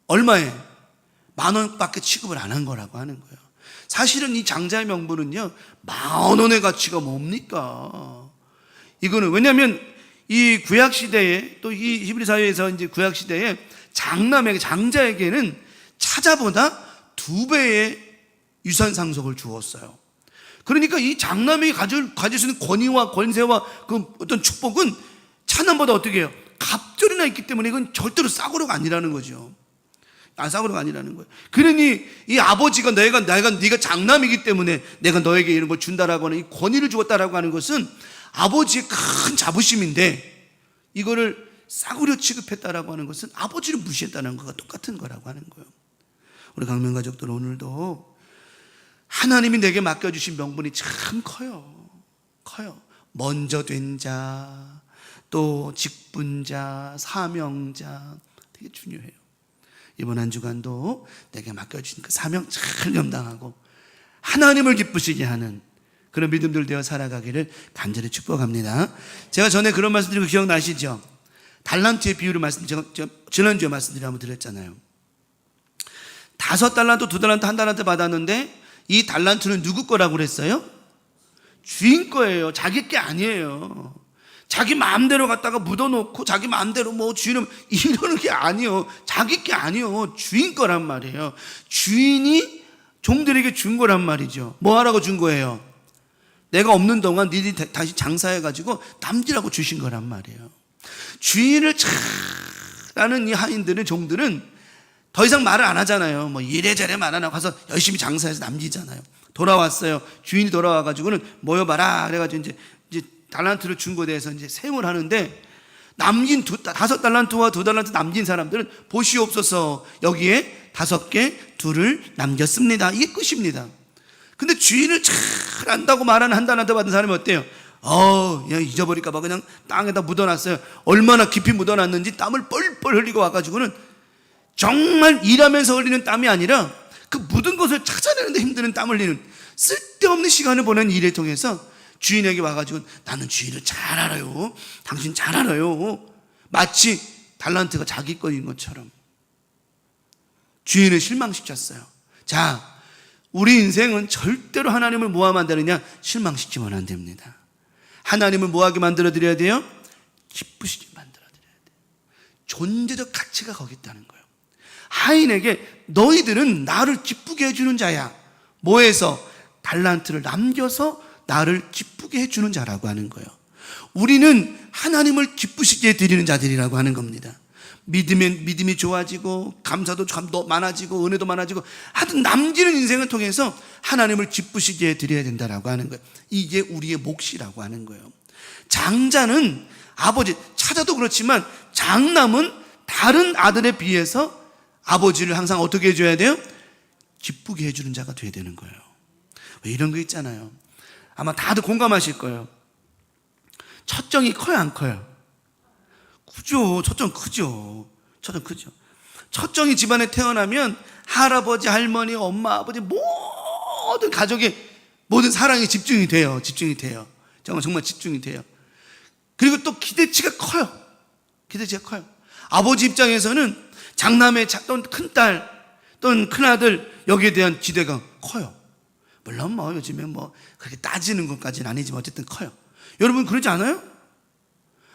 얼마에? 10,000원밖에 취급을 안 한 거라고 하는 거예요. 사실은 이 장자의 명분은요, 10,000원의 가치가 뭡니까? 이거는 왜냐하면 이 구약 시대에, 또 이 히브리 사회에서 이제 구약 시대에 장자에게는 차자보다 2배의 유산 상속을 주었어요. 그러니까 이 장남이 가질 수 있는 권위와 권세와 그 어떤 축복은 차남보다 어떻게 해요? 갑절이나 있기 때문에 이건 절대로 싸구려가 아니라는 거죠. 싸구려가 아니라는 거예요. 그러니 이 아버지가 네가 장남이기 때문에 내가 너에게 이런 걸 준다라고 하는 이 권위를 주었다라고 하는 것은 아버지의 큰 자부심인데, 이거를 싸구려 취급했다라고 하는 것은 아버지를 무시했다는 것과 똑같은 거라고 하는 거예요. 우리 강명가족들 오늘도 하나님이 내게 맡겨주신 명분이 참 커요. 먼저 된 자, 또 직분자, 사명자, 되게 중요해요. 이번 한 주간도 내게 맡겨주신 그 사명 잘 감당하고 하나님을 기쁘시게 하는 그런 믿음들 되어 살아가기를 간절히 축복합니다. 제가 전에 그런 말씀드린 거 기억나시죠? 달란트의 비유를 제가 지난주에 말씀드리고 한번 드렸잖아요. 5달란트, 2달란트, 1달란트 받았는데 이 달란트는 누구 거라고 그랬어요? 주인 거예요. 자기 게 아니에요. 자기 마음대로 갖다가 묻어놓고 자기 마음대로 뭐 주인은 이러는 게 아니에요. 자기 게 아니에요. 주인 거란 말이에요. 주인이 종들에게 준 거란 말이죠. 뭐 하라고 준 거예요? 내가 없는 동안 니들이 다시 장사해가지고 남기라고 주신 거란 말이에요. 주인을 잘하는 이 하인들은, 종들은 더 이상 말을 안 하잖아요. 뭐 이래저래 말 안 하고 가서 열심히 장사해서 남기잖아요. 돌아왔어요. 주인이 돌아와가지고는 모여봐라. 그래가지고 이제 달란트를 준 거에 대해서 이제 세움을 하는데, 남긴 5달란트와 2달란트 남긴 사람들은 보시옵소서, 여기에 5개, 2를 남겼습니다. 이게 끝입니다. 근데 주인을 잘 안다고 말하는 1달란트 받은 사람이 어때요? 그냥 잊어버릴까봐 그냥 땅에다 묻어놨어요. 얼마나 깊이 묻어놨는지 땀을 뻘뻘 흘리고 와가지고는 정말 일하면서 흘리는 땀이 아니라 그 묻은 것을 찾아내는데 힘드는 땀을 흘리는 쓸데없는 시간을 보낸 일을 통해서 주인에게 와가지고 나는 주인을 잘 알아요. 당신 잘 알아요. 마치 달란트가 자기 거인 것처럼 주인을 실망시켰어요. 자, 우리 인생은 절대로 하나님을 뭐하게 만드느냐? 실망시키면 안 됩니다. 하나님을 뭐하게 만들어드려야 돼요? 기쁘시게 만들어드려야 돼요. 존재적 가치가 거기 있다는 거예요. 하인에게 너희들은 나를 기쁘게 해주는 자야. 뭐해서? 달란트를 남겨서 나를 기쁘게 해주는 자라고 하는 거예요. 우리는 하나님을 기쁘시게 드리는 자들이라고 하는 겁니다. 믿음이 좋아지고 감사도 참 많아지고 은혜도 많아지고 하여튼 남기는 인생을 통해서 하나님을 기쁘시게 드려야 된다라고 하는 거예요. 이게 우리의 몫이라고 하는 거예요. 장자는 아버지, 차자도 그렇지만 장남은 다른 아들에 비해서 아버지를 항상 어떻게 해줘야 돼요? 기쁘게 해주는 자가 돼야 되는 거예요. 왜 이런 거 있잖아요. 아마 다들 공감하실 거예요. 첫정이 커요, 안 커요? 크죠. 첫정 크죠. 첫정 크죠. 첫정이 집안에 태어나면 할아버지, 할머니, 엄마, 아버지 모든 가족의 모든 사랑이 집중이 돼요. 집중이 돼요. 정말 집중이 돼요. 그리고 또 기대치가 커요. 기대치가 커요. 아버지 입장에서는 장남의 또는 큰딸 또는 큰아들 여기에 대한 기대가 커요. 물론 뭐 요즘에 뭐 그렇게 따지는 것까지는 아니지만 어쨌든 커요. 여러분 그러지 않아요?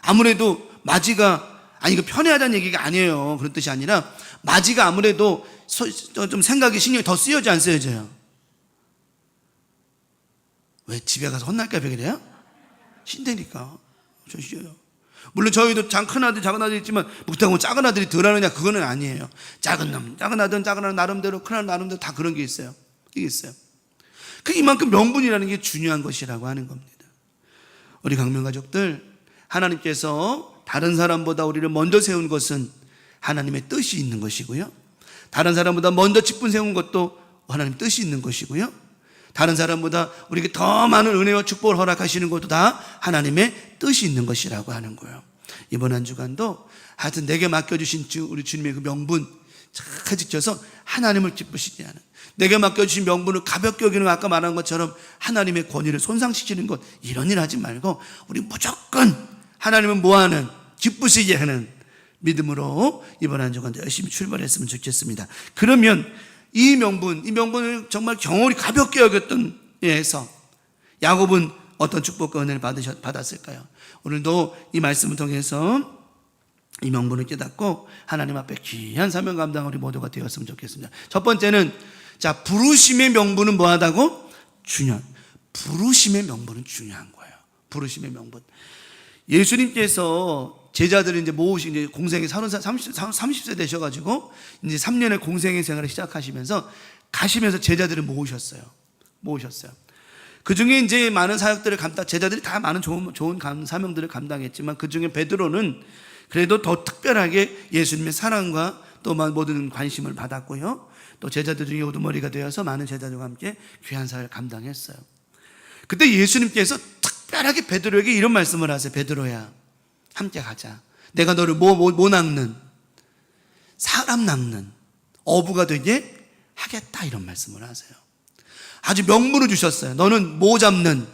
아무래도 맞이가, 아니 이거 편애하자는 얘기가 아니에요. 그런 뜻이 아니라 맞이가 아무래도 좀 생각이 신경이 더 쓰여져 안 쓰여져요? 왜 집에 가서 혼날까 봐 그래요? 신대니까 저 쉬어요. 물론 저희도 큰아들 작은 아들 있지만 그렇다고 작은 아들이 덜 하느냐, 그거는 아니에요. 작은 아들은 작은 아들 나름대로, 큰 아들 나름대로 다 그런 게 있어요. 이게 있어요. 이만큼 명분이라는 게 중요한 것이라고 하는 겁니다. 우리 강명가족들, 하나님께서 다른 사람보다 우리를 먼저 세운 것은 하나님의 뜻이 있는 것이고요, 다른 사람보다 먼저 직분 세운 것도 하나님의 뜻이 있는 것이고요, 다른 사람보다 우리에게 더 많은 은혜와 축복을 허락하시는 것도 다 하나님의 뜻이 있는 것이라고 하는 거예요. 이번 한 주간도 하여튼 내게 맡겨주신 우리 주님의 그 명분 잘 지켜서 하나님을 기쁘시게 하는, 내게 맡겨주신 명분을 가볍게 여기는, 아까 말한 것처럼 하나님의 권위를 손상시키는 것, 이런 일 하지 말고 우리 무조건 하나님은 뭐하는? 기쁘시게 하는 믿음으로 이번 한 주간도 열심히 출발했으면 좋겠습니다. 그러면 이 명분을 정말 경홀히 가볍게 여겼던 예에서 야곱은 어떤 축복과 은혜를 받았을까요? 오늘도 이 말씀을 통해서 이 명분을 깨닫고 하나님 앞에 귀한 사명 감당 우리 모두가 되었으면 좋겠습니다. 첫 번째는, 자, 부르심의 명분은 뭐하다고? 부르심의 명분은 중요한 거예요. 부르심의 명분. 예수님께서 제자들을 이제 모으신, 이제 공생의 30세 되셔가지고 이제 3년의 공생의 생활을 시작하시면서 가시면서 제자들을 모으셨어요. 그 중에 이제 많은 사역들을 제자들이 다 많은 좋은 사명들을 감당했지만 그 중에 베드로는 그래도 더 특별하게 예수님의 사랑과 또 모든 관심을 받았고요, 또 제자들 중에 우두머리가 되어서 많은 제자들과 함께 귀한 사역을 감당했어요. 그때 예수님께서 특별하게 베드로에게 이런 말씀을 하세요. 베드로야, 함께 가자. 내가 너를 뭐 낚는? 사람 낚는 어부가 되게 하겠다, 이런 말씀을 하세요. 아주 명분을 주셨어요. 너는 뭐 잡는?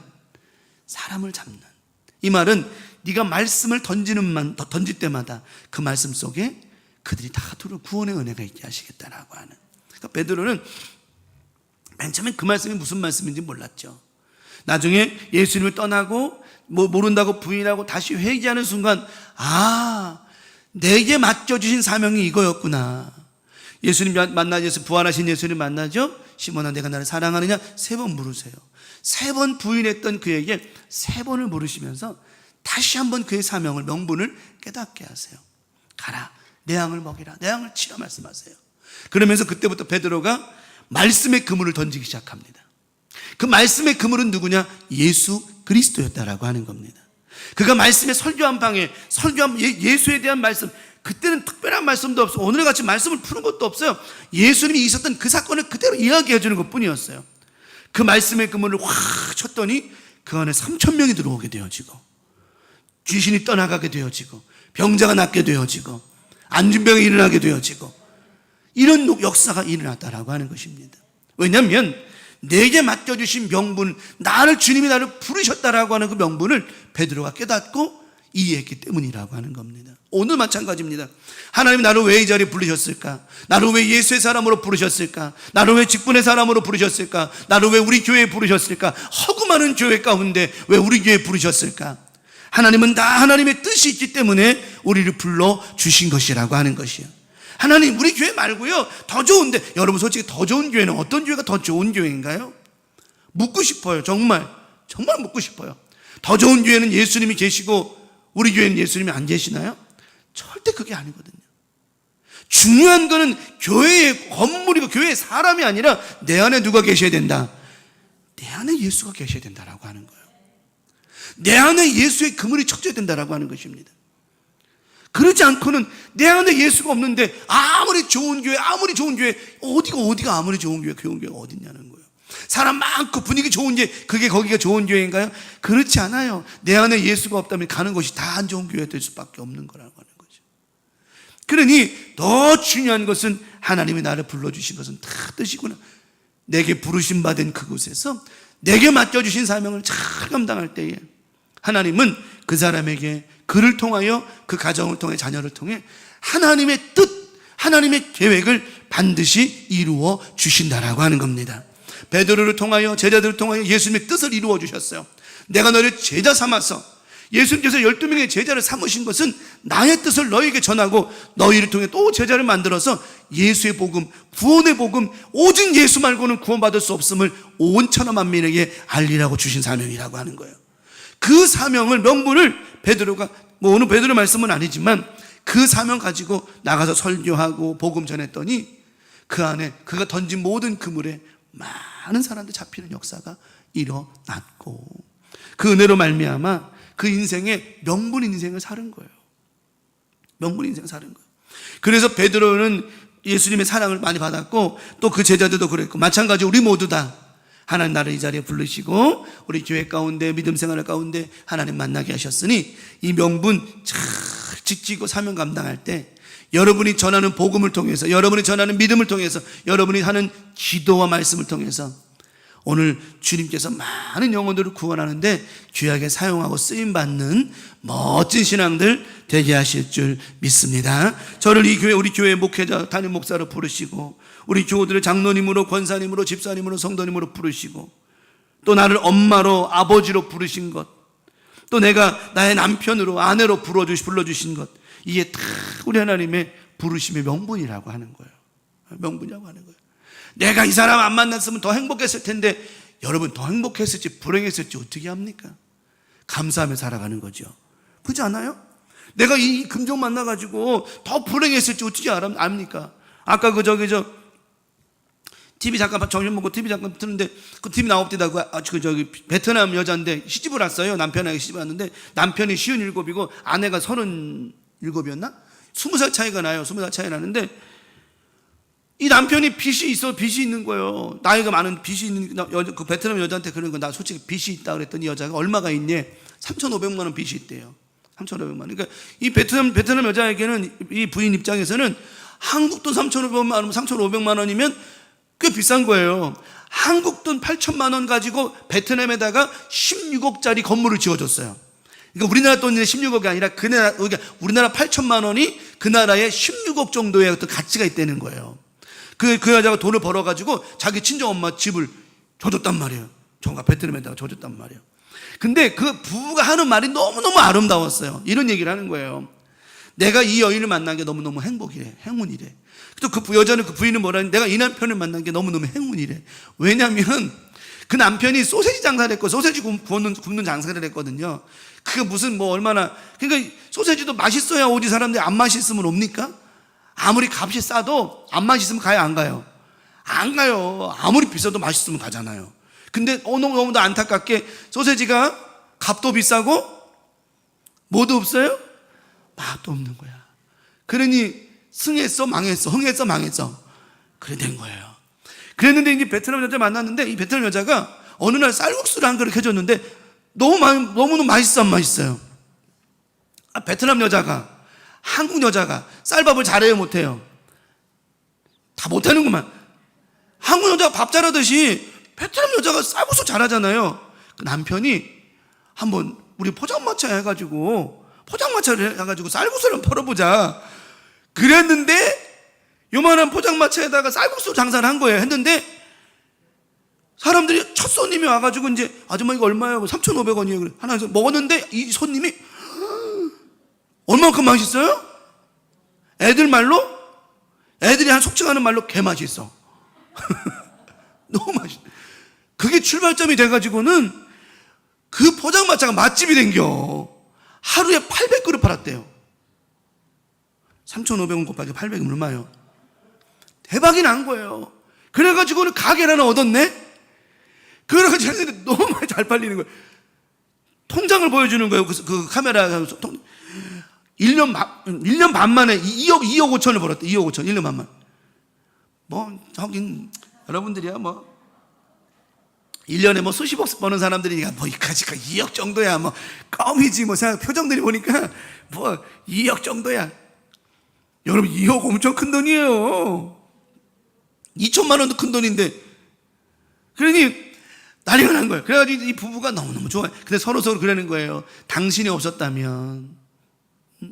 사람을 잡는. 이 말은 네가 말씀을 던질 때마다 그 말씀 속에 그들이 다 두루 구원의 은혜가 있게 하시겠다라고 하는, 그러니까 베드로는 맨 처음엔 그 말씀이 무슨 말씀인지 몰랐죠. 나중에 예수님을 떠나고 모른다고 부인하고 다시 회개하는 순간, 내게 맡겨주신 사명이 이거였구나. 예수님 만나서 부활하신 예수님 만나죠. 시몬아, 내가 나를 사랑하느냐 3번 물으세요. 3번 부인했던 그에게 3번을 물으시면서 다시 한번 그의 사명을, 명분을 깨닫게 하세요. 가라, 내 양을 먹이라, 내 양을 치라 말씀하세요. 그러면서 그때부터 베드로가 말씀의 그물을 던지기 시작합니다. 그 말씀의 그물은 누구냐? 예수 그리스도였다라고 하는 겁니다. 그가 말씀의 설교한 방에 예수에 대한 말씀, 그때는 특별한 말씀도 없어, 오늘 같이 말씀을 푸는 것도 없어요. 예수님이 있었던 그 사건을 그대로 이야기해 주는 것뿐이었어요. 그 말씀의 그물을 확 쳤더니 그 안에 3,000명이 들어오게 되어지고, 귀신이 떠나가게 되어지고, 병자가 낫게 되어지고, 안진병이 일어나게 되어지고, 이런 역사가 일어났다라고 하는 것입니다. 왜냐하면 내게 맡겨주신 명분, 주님이 나를 부르셨다라고 하는 그 명분을 베드로가 깨닫고 이해했기 때문이라고 하는 겁니다. 오늘 마찬가지입니다. 하나님이 나를 왜 이 자리에 부르셨을까? 나를 왜 예수의 사람으로 부르셨을까? 나를 왜 직분의 사람으로 부르셨을까? 나를 왜 우리 교회에 부르셨을까? 허구 많은 교회 가운데 왜 우리 교회에 부르셨을까? 하나님은 다 하나님의 뜻이 있기 때문에 우리를 불러주신 것이라고 하는 것이에요. 하나님, 우리 교회 말고요, 더 좋은데, 여러분 솔직히 더 좋은 교회는 어떤 교회가 더 좋은 교회인가요? 묻고 싶어요. 정말 묻고 싶어요. 더 좋은 교회는 예수님이 계시고 우리 교회는 예수님이 안 계시나요? 절대 그게 아니거든요. 중요한 거는 교회의 건물이고 교회의 사람이 아니라 내 안에 누가 계셔야 된다? 내 안에 예수가 계셔야 된다라고 하는 거예요. 내 안에 예수의 그물이 쳐져야 된다라고 하는 것입니다. 그러지 않고는 내 안에 예수가 없는데 아무리 좋은 교회 어디가 아무리 좋은 교회가 어딨냐는 거예요. 사람 많고 분위기 좋은 교회, 거기가 좋은 교회인가요? 그렇지 않아요. 내 안에 예수가 없다면 가는 것이 다 안 좋은 교회가 될 수밖에 없는 거라고 하는 거죠. 그러니 더 중요한 것은 하나님이 나를 불러주신 것은 다 뜻이구나. 내게 부르심 받은 그곳에서 내게 맡겨주신 사명을 잘 감당할 때에 하나님은 그 사람에게, 그를 통하여, 그 가정을 통해, 자녀를 통해 하나님의 뜻, 하나님의 계획을 반드시 이루어 주신다라고 하는 겁니다. 베드로를 통하여, 제자들을 통하여 예수님의 뜻을 이루어 주셨어요. 내가 너를 제자 삼아서, 예수님께서 12명의 제자를 삼으신 것은 나의 뜻을 너희에게 전하고 너희를 통해 또 제자를 만들어서 예수의 복음, 구원의 복음, 오직 예수 말고는 구원받을 수 없음을 온 천하 만민에게 알리라고 주신 사명이라고 하는 거예요. 그 사명을, 명분을 베드로가, 오늘 베드로 말씀은 아니지만 그 사명 가지고 나가서 설교하고 복음 전했더니 그 안에 그가 던진 모든 그물에 많은 사람들 잡히는 역사가 일어났고, 그 은혜로 말미암아 그 인생에 명분 인생을 사는 거예요. 명분 인생을 사는 거예요. 그래서 베드로는 예수님의 사랑을 많이 받았고, 또 그 제자들도 그랬고, 마찬가지로 우리 모두 다 하나님 나를 이 자리에 부르시고 우리 교회 가운데, 믿음 생활 가운데 하나님 만나게 하셨으니 이 명분 잘 지키고 사명 감당할 때 여러분이 전하는 복음을 통해서, 여러분이 전하는 믿음을 통해서, 여러분이 하는 기도와 말씀을 통해서 오늘 주님께서 많은 영혼들을 구원하는데 귀하게 사용하고 쓰임받는 멋진 신앙들 되게 하실 줄 믿습니다. 저를 이 교회, 우리 교회 목회자, 담임 목사로 부르시고 우리 교우들을 장로님으로, 권사님으로, 집사님으로, 성도님으로 부르시고 또 나를 엄마로, 아버지로 부르신 것, 또 내가 나의 남편으로, 아내로 불러주신 것, 이게 다 우리 하나님의 부르심의 명분이라고 하는 거예요. 명분이라고 하는 거예요. 내가 이 사람 안 만났으면 더 행복했을 텐데, 여러분 더 행복했을지 불행했을지 어떻게 합니까? 감사하며 살아가는 거죠. 그렇지 않아요? 내가 이 금종 만나가지고 더 불행했을지 어떻게 압니까? 아까 TV 잠깐 정신 먹고 TV 잠깐 듣는데 그 TV 나옵디다. 베트남 여자인데 시집을 왔어요. 남편에게 시집을 왔는데 남편이 57이고 아내가 37이었나? 20살 차이가 나요. 20살 차이 나는데 이 남편이 빚이 있는 거예요. 나이가 많은 빚이 있는 그 베트남 여자한테 그런 거, 나 솔직히 빚이 있다 그랬더니 여자가 얼마가 있니? 3,500만 원 빚이 있대요. 3,500만 원. 그러니까 이 베트남 여자에게는, 이 부인 입장에서는 한국 돈 3,500만 원, 3,500만 원이면 꽤 비싼 거예요. 한국 돈 8천만 원 가지고 베트남에다가 16억짜리 건물을 지어줬어요. 그러니까 우리나라 돈이 16억이 아니라 그러니까 우리나라 8천만 원이 그 나라에 16억 정도의 어떤 가치가 있다는 거예요. 그 여자가 돈을 벌어가지고 자기 친정엄마 집을 줘줬단 말이에요. 종가 베트남에다가 줘줬단 말이에요. 근데 그 부부가 하는 말이 너무너무 아름다웠어요. 이런 얘기를 하는 거예요. 내가 이 여인을 만난 게 너무너무 행복이래. 행운이래. 또 그 여자는 그 부인은 뭐라니, 내가 이 남편을 만난 게 너무너무 행운이래. 왜냐면 그 남편이 소세지 장사를 했고, 소세지 굽는 장사를 했거든요. 그게 무슨 뭐 얼마나, 그러니까 소세지도 맛있어야 오지, 사람들이 안 맛있으면 옵니까? 아무리 값이 싸도 안 맛있으면 가요, 안 가요? 안 가요. 아무리 비싸도 맛있으면 가잖아요. 근데 너무너무 안타깝게 소세지가 값도 비싸고 뭐도 없어요? 맛도 없는 거야. 그러니 승했어, 망했어, 흥했어, 망했어. 그래 된 거예요. 그랬는데 이제 베트남 여자 만났는데, 이 베트남 여자가 어느 날 쌀국수를 한 그릇 해줬는데 너무너무 맛있어, 안 맛있어요? 베트남 여자가, 한국 여자가 쌀밥을 잘해요, 못해요? 다 못하는구만. 한국 여자가 밥 잘하듯이 베트남 여자가 쌀국수 잘하잖아요. 그 남편이 한번 우리 포장마차 해가지고 쌀국수를 펄어보자 그랬는데, 요만한 포장마차에다가 쌀국수 장사를 한 거예요. 했는데 사람들이 첫 손님이 와가지고 이제, 아줌마 이거 얼마예요? 3,500원이에요. 그래. 하나 해서 먹었는데 이 손님이 얼마만큼 맛있어요? 애들이 한 속칭하는 말로 개 맛있어. 너무 맛있어. 그게 출발점이 돼가지고는 그 포장마차가 맛집이 된겨. 하루에 800그릇 팔았대요. 3,500원 곱하기 800이면 얼마예요? 대박이 난 거예요. 그래가지고는 가게를 하나 얻었네? 그래가지고 했는데 너무 많이 잘 팔리는 거예요. 통장을 보여주는 거예요. 그 카메라. 1년 반 만에 2억 5천을 벌었대. 2억 5천. 1년 반 만에. 하긴, 여러분들이야, 1년에 수십억 버는 사람들이니까, 이까지가 2억 정도야. 껌이지, 표정들이 보니까, 2억 정도야. 여러분, 2억 엄청 큰 돈이에요. 2천만 원도 큰 돈인데. 그러니, 난리가 난 거예요. 그래가지고 이 부부가 너무너무 좋아요. 근데 서로 그러는 거예요. 당신이 없었다면.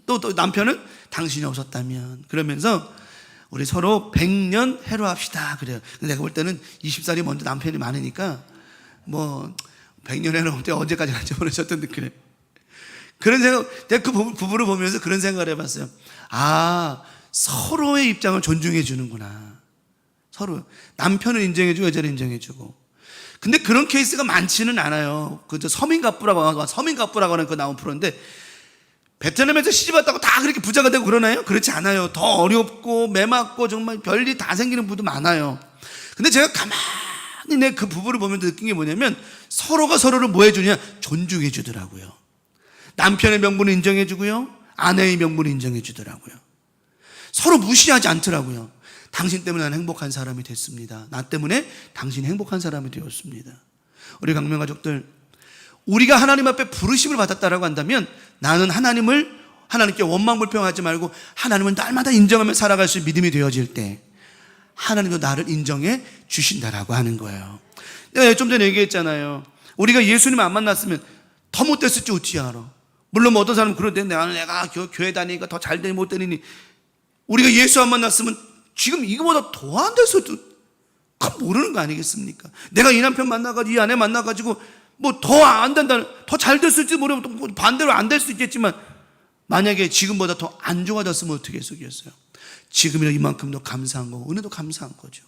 또 남편은 당신이 없었다면. 그러면서, 우리 서로 100년 해로합시다. 그래요. 근데 내가 볼 때는 20살이 먼저 남편이 많으니까 100년 해로할 때 언제까지 같이 보내셨던데 그래. 그런 생각, 내가 그 부부를 보면서 그런 생각을 해봤어요. 서로의 입장을 존중해 주는구나. 서로. 남편을 인정해주고 여자를 인정해주고. 근데 그런 케이스가 많지는 않아요. 서민갑부라고 하는 그 나온 프로인데, 베트남에서 시집 왔다고 다 그렇게 부자가 되고 그러나요? 그렇지 않아요. 더 어렵고 매맞고 정말 별일 다 생기는 분도 많아요. 근데 제가 가만히 내 그 부부를 보면서 느낀 게 뭐냐면, 서로가 서로를 뭐 해주냐? 존중해 주더라고요. 남편의 명분을 인정해 주고요, 아내의 명분을 인정해 주더라고요. 서로 무시하지 않더라고요. 당신 때문에 나는 행복한 사람이 됐습니다. 나 때문에 당신이 행복한 사람이 되었습니다. 우리 강명가족들, 우리가 하나님 앞에 부르심을 받았다라고 한다면, 나는 하나님께 원망불평하지 말고 하나님을 날마다 인정하며 살아갈 수 있는 믿음이 되어질 때, 하나님도 나를 인정해 주신다라고 하는 거예요. 내가 좀 전에 얘기했잖아요. 우리가 예수님을 안 만났으면 더 못됐을지 어찌 알아. 물론 어떤 사람은 그런데, 내가 교회 다니니까 더 잘 되니 못 되니. 우리가 예수 안 만났으면 지금 이거보다 더 안 됐어도 그건 모르는 거 아니겠습니까? 내가 이 남편 만나가지고 이 아내 만나가지고 더 안 된다, 더 잘 됐을지 모르면 반대로 안 될 수 있겠지만, 만약에 지금보다 더 안 좋아졌으면 어떻게 했겠어요? 지금이라 이만큼 더 감사한 거고, 은혜도 감사한 거죠.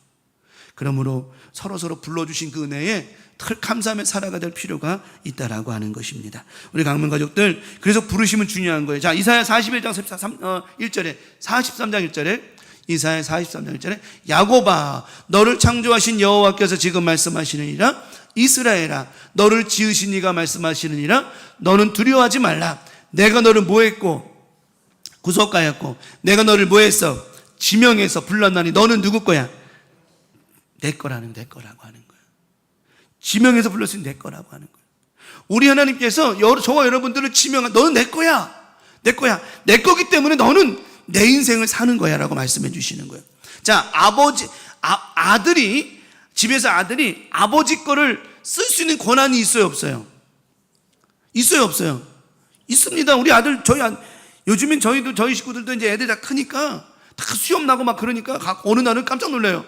그러므로 서로 불러주신 그 은혜에 감사하며 살아가야 될 필요가 있다라고 하는 것입니다. 우리 강명가족들, 그래서 부르심은 중요한 거예요. 자, 이사야 41장 1절에 43장 1절에 이사야 43장 1절에 야곱아, 너를 창조하신 여호와께서 지금 말씀하시느니라. 이스라엘아, 너를 지으신 이가 말씀하시느니라. 너는 두려워하지 말라. 내가 너를 뭐했고 구속하였고, 내가 너를 뭐했어? 지명해서 불렀나니 너는 누구 거야? 내 거라고 하는 거예요. 지명해서 불렀으니 내 거라고 하는 거예요. 우리 하나님께서 저와 여러분들을 지명한, 너는 내 거야. 내 거야. 내 거기 때문에 너는 내 인생을 사는 거야 라고 말씀해 주시는 거예요. 자, 집에서 아들이 아버지 거를 쓸 수 있는 권한이 있어요, 없어요? 있어요, 없어요? 있습니다. 우리 아들, 요즘엔 저희 식구들도 이제 애들 다 크니까 다 수염 나고 막 그러니까 어느 날은 깜짝 놀라요.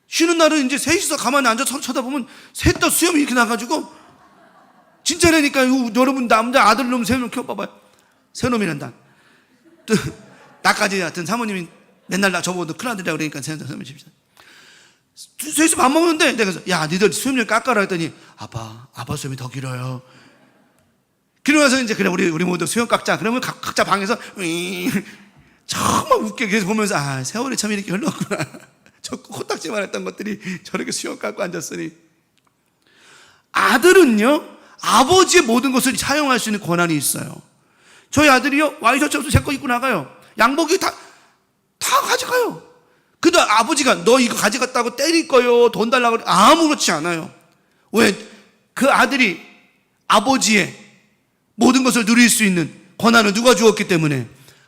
쉬는 날은 이제 셋이서 가만히 앉아서 서로 쳐다보면 셋 다 수염이 이렇게 나가지고 진짜라니까. 여러분 남자 아들놈 3명 키워봐봐요. 세 놈이란다. 또 나까지 하여튼 사모님이 맨날 나 저보고 큰일 아들이라 그러니까 세놈이 집시다. 셋이 밥 먹는데 내가 그래서 야 니들 수염 좀 깎아라 했더니 아빠 수염이 더 길어요. 그러고 나서 이제 그래 우리 모두 수염 깎자. 그러면 각자 방에서 정말 웃겨 계속 보면서 세월이 참 이렇게 흘렀구나. 저 코딱지만 했던 것들이 저렇게 수염 깎고 앉았으니. 아들은요 아버지의 모든 것을 사용할 수 있는 권한이 있어요. 저희 아들이요 와이셔츠 없어 제 거 입고 나가요. 양복이 다 가져가요. 근데 아버지가 너 이거 가져갔다고 때릴 거요 돈 달라고 아무렇지 않아요. 왜? 그 아들이 아버지의 모든 것을 누릴 수 있는 권한을 누가 주었기 때문에?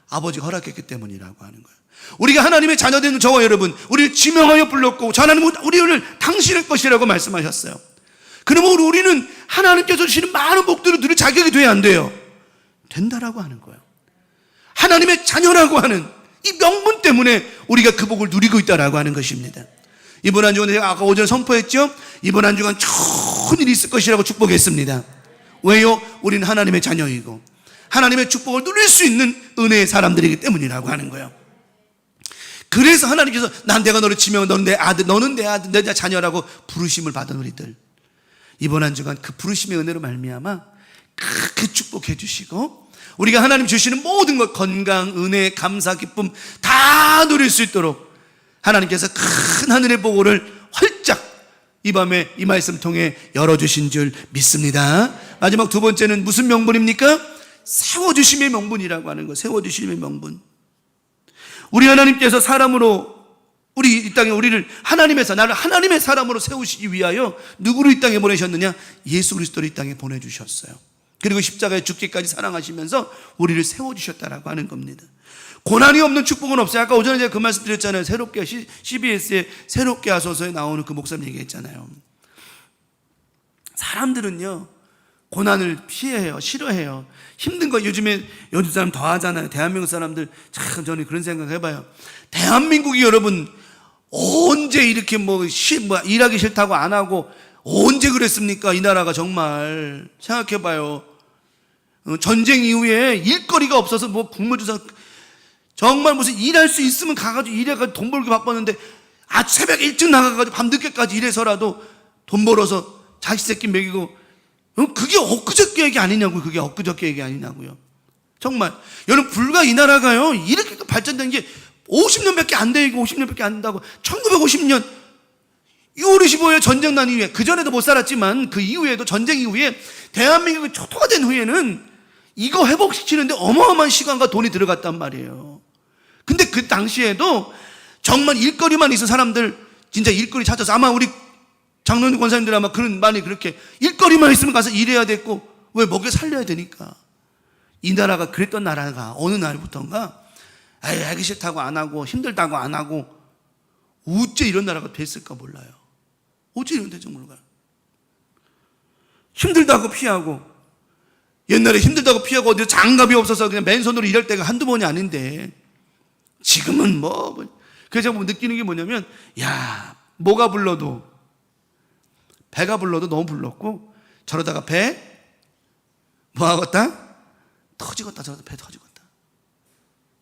아버지가 허락했기 때문이라고 하는 거예요. 우리가 하나님의 자녀된 저와 여러분, 우리를 지명하여 불렀고 하나님은 우리를 당신의 것이라고 말씀하셨어요. 그러면 우리는 하나님께서 주시는 많은 복들을 누릴 자격이 돼야 안 돼요? 된다라고 하는 거예요. 하나님의 자녀라고 하는 이 명분 때문에 우리가 그 복을 누리고 있다라고 하는 것입니다. 이번 한 주간 제가 아까 오전에 선포했죠? 이번 한 주간 좋은 일이 있을 것이라고 축복했습니다. 왜요? 우리는 하나님의 자녀이고 하나님의 축복을 누릴 수 있는 은혜의 사람들이기 때문이라고 하는 거예요. 그래서 하나님께서 난 내가 너를 지명, 너는 내 아들, 너는 내 아들, 내 자녀라고 부르심을 받은 우리들, 이번 한 주간 그 부르심의 은혜로 말미암아 크게 축복해 주시고 우리가 하나님 주시는 모든 것, 건강, 은혜, 감사, 기쁨 다 누릴 수 있도록 하나님께서 큰 하늘의 보고를 활짝 이 밤에 이 말씀 통해 열어주신 줄 믿습니다. 마지막 두 번째는 무슨 명분입니까? 세워주심의 명분이라고 하는 거. 세워주심의 명분. 우리 하나님께서 사람으로 우리 이 땅에 우리를 나를 하나님의 사람으로 세우시기 위하여 누구를 이 땅에 보내셨느냐? 예수 그리스도를 이 땅에 보내주셨어요. 그리고 십자가에 죽기까지 사랑하시면서 우리를 세워주셨다라고 하는 겁니다. 고난이 없는 축복은 없어요. 아까 오전에 제가 그 말씀 드렸잖아요. 새롭게 CBS에 새롭게 하소서에 나오는 그 목사님 얘기했잖아요. 사람들은요 고난을 피해요. 싫어해요. 힘든 거 요즘 사람 더 하잖아요. 대한민국 사람들 참 저는 그런 생각 해봐요. 대한민국이 여러분 언제 이렇게 일하기 싫다고 안 하고 언제 그랬습니까? 이 나라가 정말 생각해봐요. 전쟁 이후에 일거리가 없어서 국무조사 정말 무슨 일할 수 있으면 가가지고 일해가지고 돈 벌기 바빴는데 새벽 일찍 나가가지고 밤늦게까지 일해서라도 돈 벌어서 자식 새끼 먹이고, 그게 엊그저께 얘기 아니냐고요. 그게 엊그저께 얘기 아니냐고요. 정말 여러분 불과 이 나라가요 이렇게 발전된 게 50년밖에 안 되고 50년밖에 안 된다고. 1950년 6월 25일 전쟁 난 이후에, 그전에도 못 살았지만 그 이후에도 전쟁 이후에 대한민국이 초토화 된 후에는 이거 회복시키는데 어마어마한 시간과 돈이 들어갔단 말이에요. 근데 그 당시에도 정말 일거리만 있어 사람들 진짜 일거리 찾아서, 아마 우리 장로님 권사님들 아마 그런 많이 그렇게 일거리만 있으면 가서 일해야 됐고, 왜 먹여 살려야 되니까. 이 나라가 그랬던 나라가 어느 날부터인가 하기 싫다고 안 하고 힘들다고 안 하고 어째 이런 나라가 됐을까 몰라요. 어째 이런 데좀 몰라요. 힘들다고 피하고, 옛날에 힘들다고 피하고 어디 장갑이 없어서 그냥 맨손으로 일할 때가 한두 번이 아닌데 지금은 그래서 제가 느끼는 게 뭐냐면, 뭐가 불러도, 배가 불러도 너무 불렀고, 저러다가 배 뭐하겠다? 터지겠다. 저러다 배 터지겠다.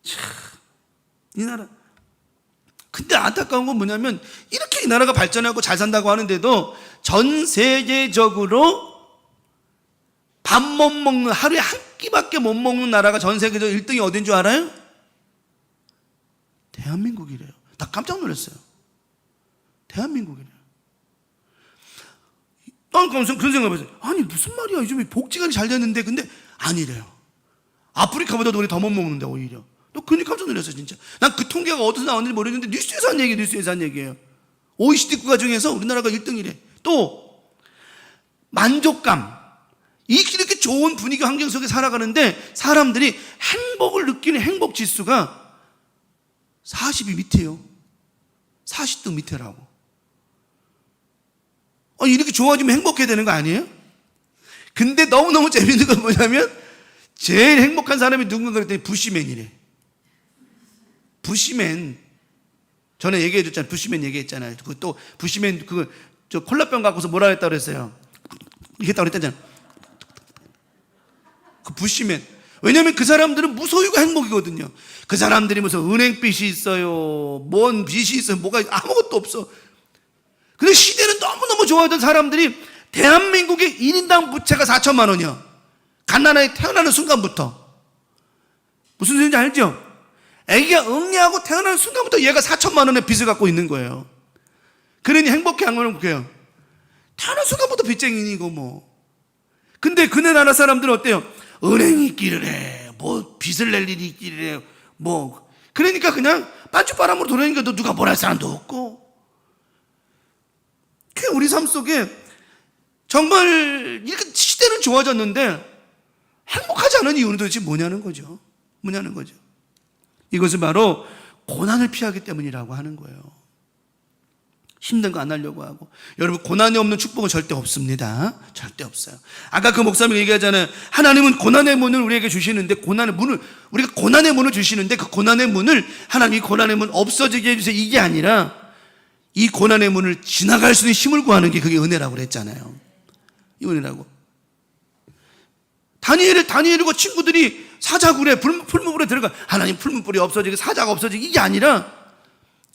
참, 이 나라. 근데 안타까운 건 뭐냐면, 이렇게 이 나라가 발전하고 잘 산다고 하는데도 전 세계적으로 밥 못 먹는, 하루에 한 끼밖에 못 먹는 나라가 전 세계적으로 1등이 어딘 줄 알아요? 대한민국이래요. 나 깜짝 놀랐어요. 대한민국이래요. 그런 생각을 해봤어요. 아니 무슨 말이야, 요즘에 복지가 잘 됐는데. 근데 아니래요. 아프리카보다 우리 더 못 먹는데 오히려. 또 그러니까 깜짝 놀랐어요 진짜. 난 그 통계가 어디서 나왔는지 모르겠는데 뉴스에서 한 얘기예요. OECD 국가 중에서 우리나라가 1등이래. 또 만족감, 이렇게 좋은 분위기 환경 속에 살아가는데 사람들이 행복을 느끼는 행복 지수가 40이 밑에요. 40등 밑에라고. 이렇게 좋아지면 행복해야 되는 거 아니에요? 근데 너무너무 재밌는 건 뭐냐면, 제일 행복한 사람이 누군가 그랬더니 부시맨이래. 부시맨, 전에 얘기해줬잖아요. 부시맨 얘기했잖아요. 그 또 부시맨 저 콜라병 갖고서 뭐라 했다 그랬어요? 이렇게 했다고 그랬잖아요. 그 부시맨. 왜냐면 그 사람들은 무소유가 행복이거든요. 그 사람들이 무슨 은행빚이 있어요, 뭔 빚이 있어요, 뭐가 아무것도 없어. 근데 시대는 너무너무 좋아하던 사람들이 대한민국의 1인당 부채가 4천만 원이요. 갓난아이 태어나는 순간부터. 무슨 소리인지 알죠? 아기가 응애하고 태어나는 순간부터 얘가 4천만 원의 빚을 갖고 있는 거예요. 그러니 행복해 안 행복해요? 태어난 순간부터 빚쟁이니고 뭐. 근데 그네 나라 사람들은 어때요? 은행이 있기를 해, 뭐 빚을 낼 일이 있기를 해, 뭐 그러니까 그냥 빤쭈바람으로 돌아다니니까 너 누가 뭘 할 사람도 없고. 그 우리 삶 속에 정말 이렇게 시대는 좋아졌는데 행복하지 않은 이유는 도대체 뭐냐는 거죠. 뭐냐는 거죠. 이것은 바로 고난을 피하기 때문이라고 하는 거예요. 힘든 거 안 하려고 하고. 여러분, 고난이 없는 축복은 절대 없습니다. 절대 없어요. 아까 그 목사님이 얘기하잖아요. 하나님은 고난의 문을 우리에게 주시는데, 우리가 고난의 문을 주시는데, 그 고난의 문을, 하나님이 고난의 문 없어지게 해주세요, 이게 아니라 이 고난의 문을 지나갈 수 있는 힘을 구하는 게 그게 은혜라고 그랬잖아요. 이 은혜라고. 다니엘과 친구들이 사자굴에 풀무불에 들어가, 하나님 풀무불이 없어지게, 사자가 없어지게, 이게 아니라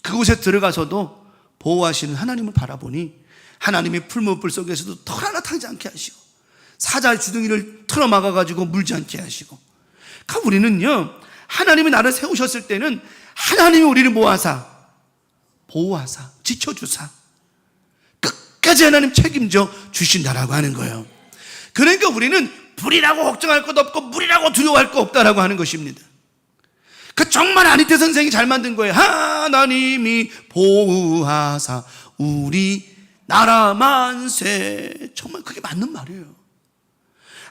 그곳에 들어가서도 보호하시는 하나님을 바라보니 하나님의 풀무불 속에서도 털 하나 타지 않게 하시고, 사자의 주둥이를 틀어막아가지고 물지 않게 하시고. 그러니까 우리는요, 하나님이 나를 세우셨을 때는 하나님이 우리를 모아사, 보호하사, 지켜주사, 끝까지 하나님 책임져 주신다라고 하는 거예요. 그러니까 우리는 불이라고 걱정할 것 없고 물이라고 두려워할 것 없다라고 하는 것입니다. 그 정말 아니태 선생이 잘 만든 거예요. 하나님이 보호하사 우리 나라 만세. 정말 그게 맞는 말이에요.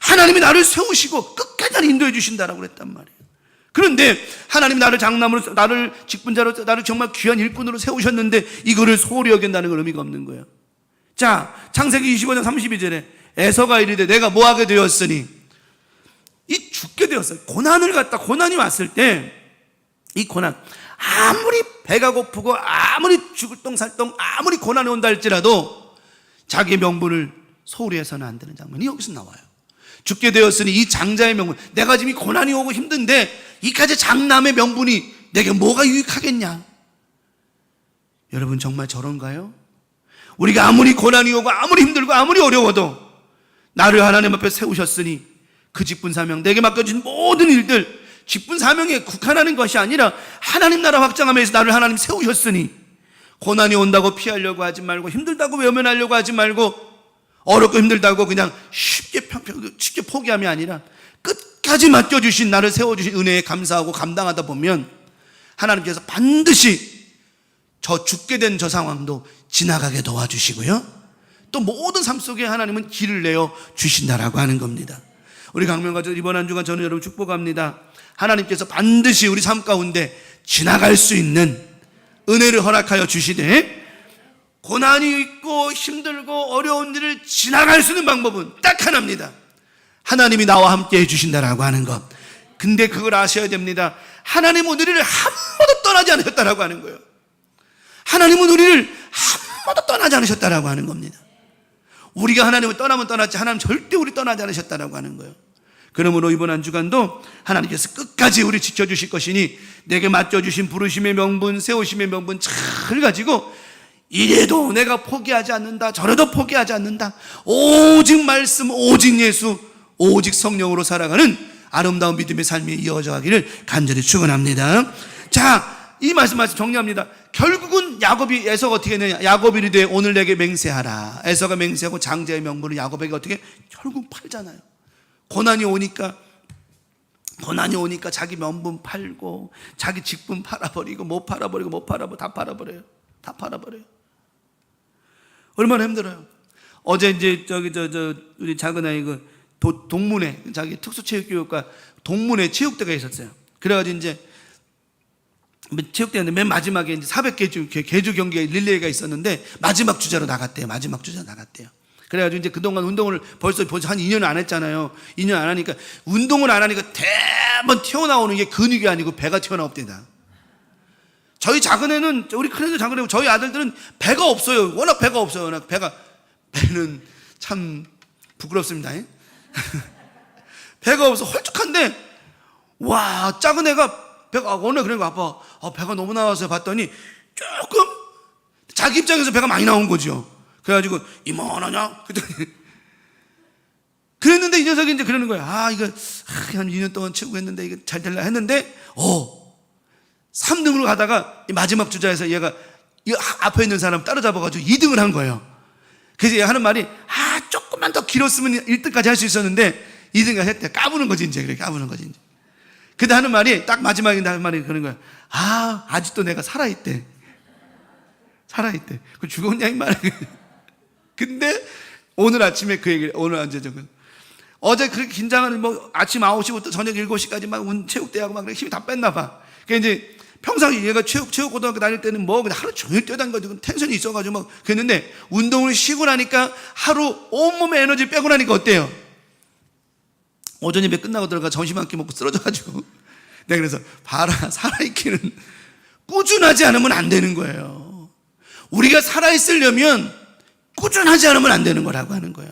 하나님이 나를 세우시고 끝까지 나를 인도해 주신다라고 그랬단 말이에요. 그런데 하나님이 나를 장남으로, 나를 직분자로, 나를 정말 귀한 일꾼으로 세우셨는데 이거를 소홀히 여긴다는 건 의미가 없는 거예요. 자, 창세기 25장 32절에 에서가 이르되 내가 뭐하게 되었으니, 이 죽게 되었어요. 고난이 왔을 때 이 고난, 아무리 배가 고프고 아무리 죽을 똥살똥 아무리 고난이 온다 할지라도 자기의 명분을 소홀히 해서는 안 되는 장면이 여기서 나와요. 죽게 되었으니 이 장자의 명분, 내가 지금 이 고난이 오고 힘든데 이까지 장남의 명분이 내게 뭐가 유익하겠냐. 여러분, 정말 저런가요? 우리가 아무리 고난이 오고 아무리 힘들고 아무리 어려워도 나를 하나님 앞에 세우셨으니 그 직분 사명, 내게 맡겨진 모든 일들, 직분 사명에 국한하는 것이 아니라 하나님 나라 확장함에 의해서 나를 하나님 세우셨으니 고난이 온다고 피하려고 하지 말고, 힘들다고 외면하려고 하지 말고, 어렵고 힘들다고 그냥 쉽게 포기함이 아니라 끝까지 맡겨주신, 나를 세워주신 은혜에 감사하고 감당하다 보면 하나님께서 반드시 저 죽게 된 저 상황도 지나가게 도와주시고요, 또 모든 삶 속에 하나님은 길을 내어 주신다라고 하는 겁니다. 우리 강명가족 이번 한 주간 저는 여러분 축복합니다. 하나님께서 반드시 우리 삶 가운데 지나갈 수 있는 은혜를 허락하여 주시되, 고난이 있고 힘들고 어려운 일을 지나갈 수 있는 방법은 딱 하나입니다. 하나님이 나와 함께 해주신다라고 하는 것. 근데 그걸 아셔야 됩니다. 하나님은 우리를 한 번도 떠나지 않으셨다라고 하는 거예요. 하나님은 우리를 한 번도 떠나지 않으셨다라고 하는 겁니다. 우리가 하나님을 떠나면 떠났지 하나님 절대 우리 떠나지 않으셨다라고 하는 거예요. 그러므로 이번 한 주간도 하나님께서 끝까지 우리 지켜주실 것이니 내게 맡겨주신 부르심의 명분, 세우심의 명분 잘 가지고 이래도 내가 포기하지 않는다, 저래도 포기하지 않는다, 오직 말씀, 오직 예수, 오직 성령으로 살아가는 아름다운 믿음의 삶이 이어져 가기를 간절히 축원합니다. 자, 이 말씀 정리합니다. 결국은 야곱이, 에서가 어떻게 했느냐, 야곱이 이르되 오늘 내게 맹세하라. 에서가 맹세하고 장자의 명분을 야곱에게 어떻게 결국 팔잖아요. 고난이 오니까 자기 명분 팔고 자기 직분 팔아버리고 못 팔아버리고 다 팔아버려요. 다 팔아버려요. 얼마나 힘들어요. 어제 이제 우리 작은 아이 동문회, 자기 특수체육교육과 동문회 체육대가 있었어요. 그래가지고 이제 체육대회인데 맨 마지막에 이제 400개 개주 경기 릴레이가 있었는데 마지막 주자로 나갔대요. 그래가지고 이제 그동안 운동을 벌써 한 2년 안 했잖아요. 2년 안 하니까, 운동을 안 하니까 대번 튀어나오는 게 근육이 아니고 배가 튀어나옵니다. 저희 작은 애는, 우리 큰 애도 작은 애고 저희 아들들은 배가 없어요. 워낙 배가 없어요. 워낙 배는 참 부끄럽습니다. 배가 없어 홀쭉한데, 와, 작은 애가 배가 오늘 그러니까 아빠 배가 너무 나와서 봤더니 조금 자기 입장에서 배가 많이 나온 거죠. 그래가지고 이만하냐? 그랬는데 이 녀석이 이제 그러는 거야. 이거 한 2년 동안 채우고 했는데 이게 잘 될라 했는데 3등으로 가다가 마지막 주자에서 얘가 이 앞에 있는 사람 따라잡아가지고 2등을 한 거예요. 그래서 얘가 하는 말이 조금만 더 길었으면 1등까지 할 수 있었는데 2등까지 했대. 까부는 거지 이제. 그래, 까부는 거지 이제. 근데 하는 말이 딱 마지막에 하는 말이 그런 거야. 아직도 내가 살아있대. 그 죽었냐 이 말. 근데 오늘 아침에 그 얘기를, 어제 그렇게 긴장하는 아침 9시부터 저녁 7시까지 막 체육대하고 막 힘이 다 뺐나 봐. 그러니까 이제 평상시 얘가 체육고등학교 다닐 때는 그냥 하루 종일 뛰어다니고 텐션이 있어가지고 막 그랬는데 운동을 쉬고 나니까 하루 온몸에 에너지 빼고 나니까 어때요? 오전 예배 끝나고 들어가 점심 한 끼 먹고 쓰러져가지고 내가 그래서 봐라, 살아있기는 꾸준하지 않으면 안 되는 거예요. 우리가 살아있으려면 꾸준하지 않으면 안 되는 거라고 하는 거예요.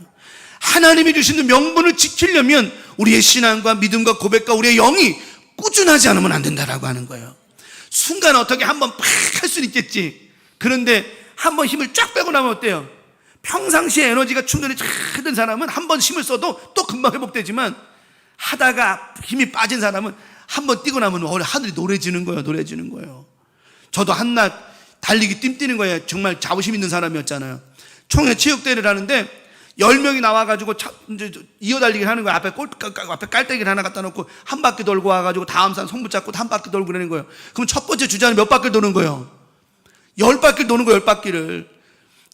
하나님이 주시는 명분을 지키려면 우리의 신앙과 믿음과 고백과 우리의 영이 꾸준하지 않으면 안 된다라고 하는 거예요. 순간 어떻게 한번 팍 할 수는 있겠지. 그런데 한번 힘을 쫙 빼고 나면 어때요? 평상시에 에너지가 충전이 쫙 된 사람은 한번 힘을 써도 또 금방 회복되지만 하다가 힘이 빠진 사람은 한번 뛰고 나면 하늘이 노래지는 거예요. 저도 한낮 달리기 뛰는 거예요. 정말 자부심 있는 사람이었잖아요. 총회 체육대회를 하는데 10명이 나와가지고 이제 이어달리기를 하는 거예요. 앞에 깔때기를 하나 갖다 놓고 한 바퀴 돌고 와가지고 다음 사람 손 붙잡고 한 바퀴 돌고 그러는 거예요. 그럼 첫 번째 주자는 몇 바퀴를 도는 거예요? 10바퀴를 도는 거예요. 10바퀴를.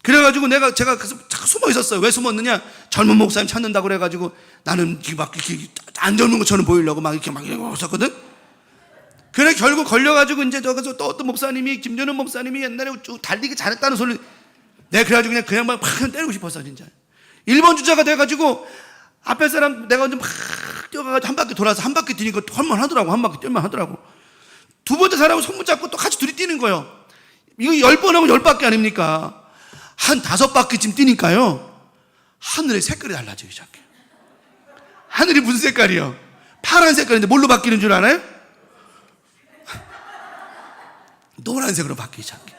그래가지고 제가 숨어 있었어요. 왜 숨었느냐? 젊은 목사님 찾는다고 그래가지고 나는 이렇게 안 젊은 것처럼 보이려고 막 이렇게 있었거든? 그래 결국 걸려가지고 이제 저기서 또 어떤 목사님이, 김준현 목사님이 옛날에 쭉 달리기 잘했다는 소리를, 내가 그래가지고 그냥 막 때리고 싶었어 진짜. 1번 주자가 돼가지고 앞에 사람 내가 막 뛰어가가지고 한 바퀴 돌아서 한 바퀴 뛰니까 할만하더라고. 한 바퀴 뛰면 하더라고. 두 번째 사람은 손 붙잡고 또 같이 둘이 뛰는 거예요. 이거 10번 하면 10바퀴 아닙니까? 한 5바퀴쯤 뛰니까요 하늘의 색깔이 달라지기 시작해요. 하늘이 무슨 색깔이요? 파란 색깔인데 뭘로 바뀌는 줄 알아요? 노란색으로 바뀌기 시작해요.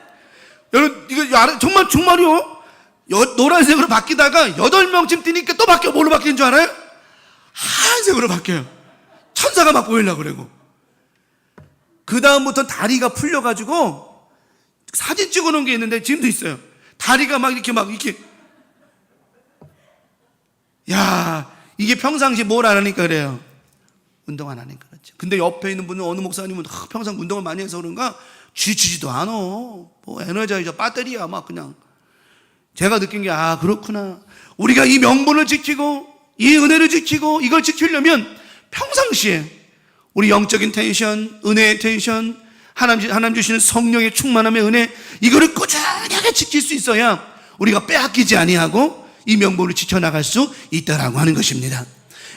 여러분 이거 정말이요? 노란색으로 바뀌다가 8명쯤 뛰니까 또 바뀌어. 뭘로 바뀌는 줄 알아요? 하얀색으로 바뀌어요. 천사가 막 보이려고 그러고. 그 다음부터 다리가 풀려가지고 사진 찍어 놓은 게 있는데 지금도 있어요. 다리가 막 이렇게 야, 이게 평상시에 뭘 안 하니까 그래요? 운동 안 하니까 그렇죠. 근데 옆에 있는 분은 어느 목사님은 평상 운동을 많이 해서 그런가 지치지도 않아. 에너자이저 배터리야 막 그냥. 제가 느낀 게 그렇구나. 우리가 이 명분을 지키고 이 은혜를 지키고 이걸 지키려면 평상시에 우리 영적인 텐션, 은혜의 텐션, 하나님 주시는 성령의 충만함의 은혜, 이거를 꾸준하게 지킬 수 있어야 우리가 빼앗기지 아니하고 이 명분을 지켜나갈 수 있다라고 하는 것입니다.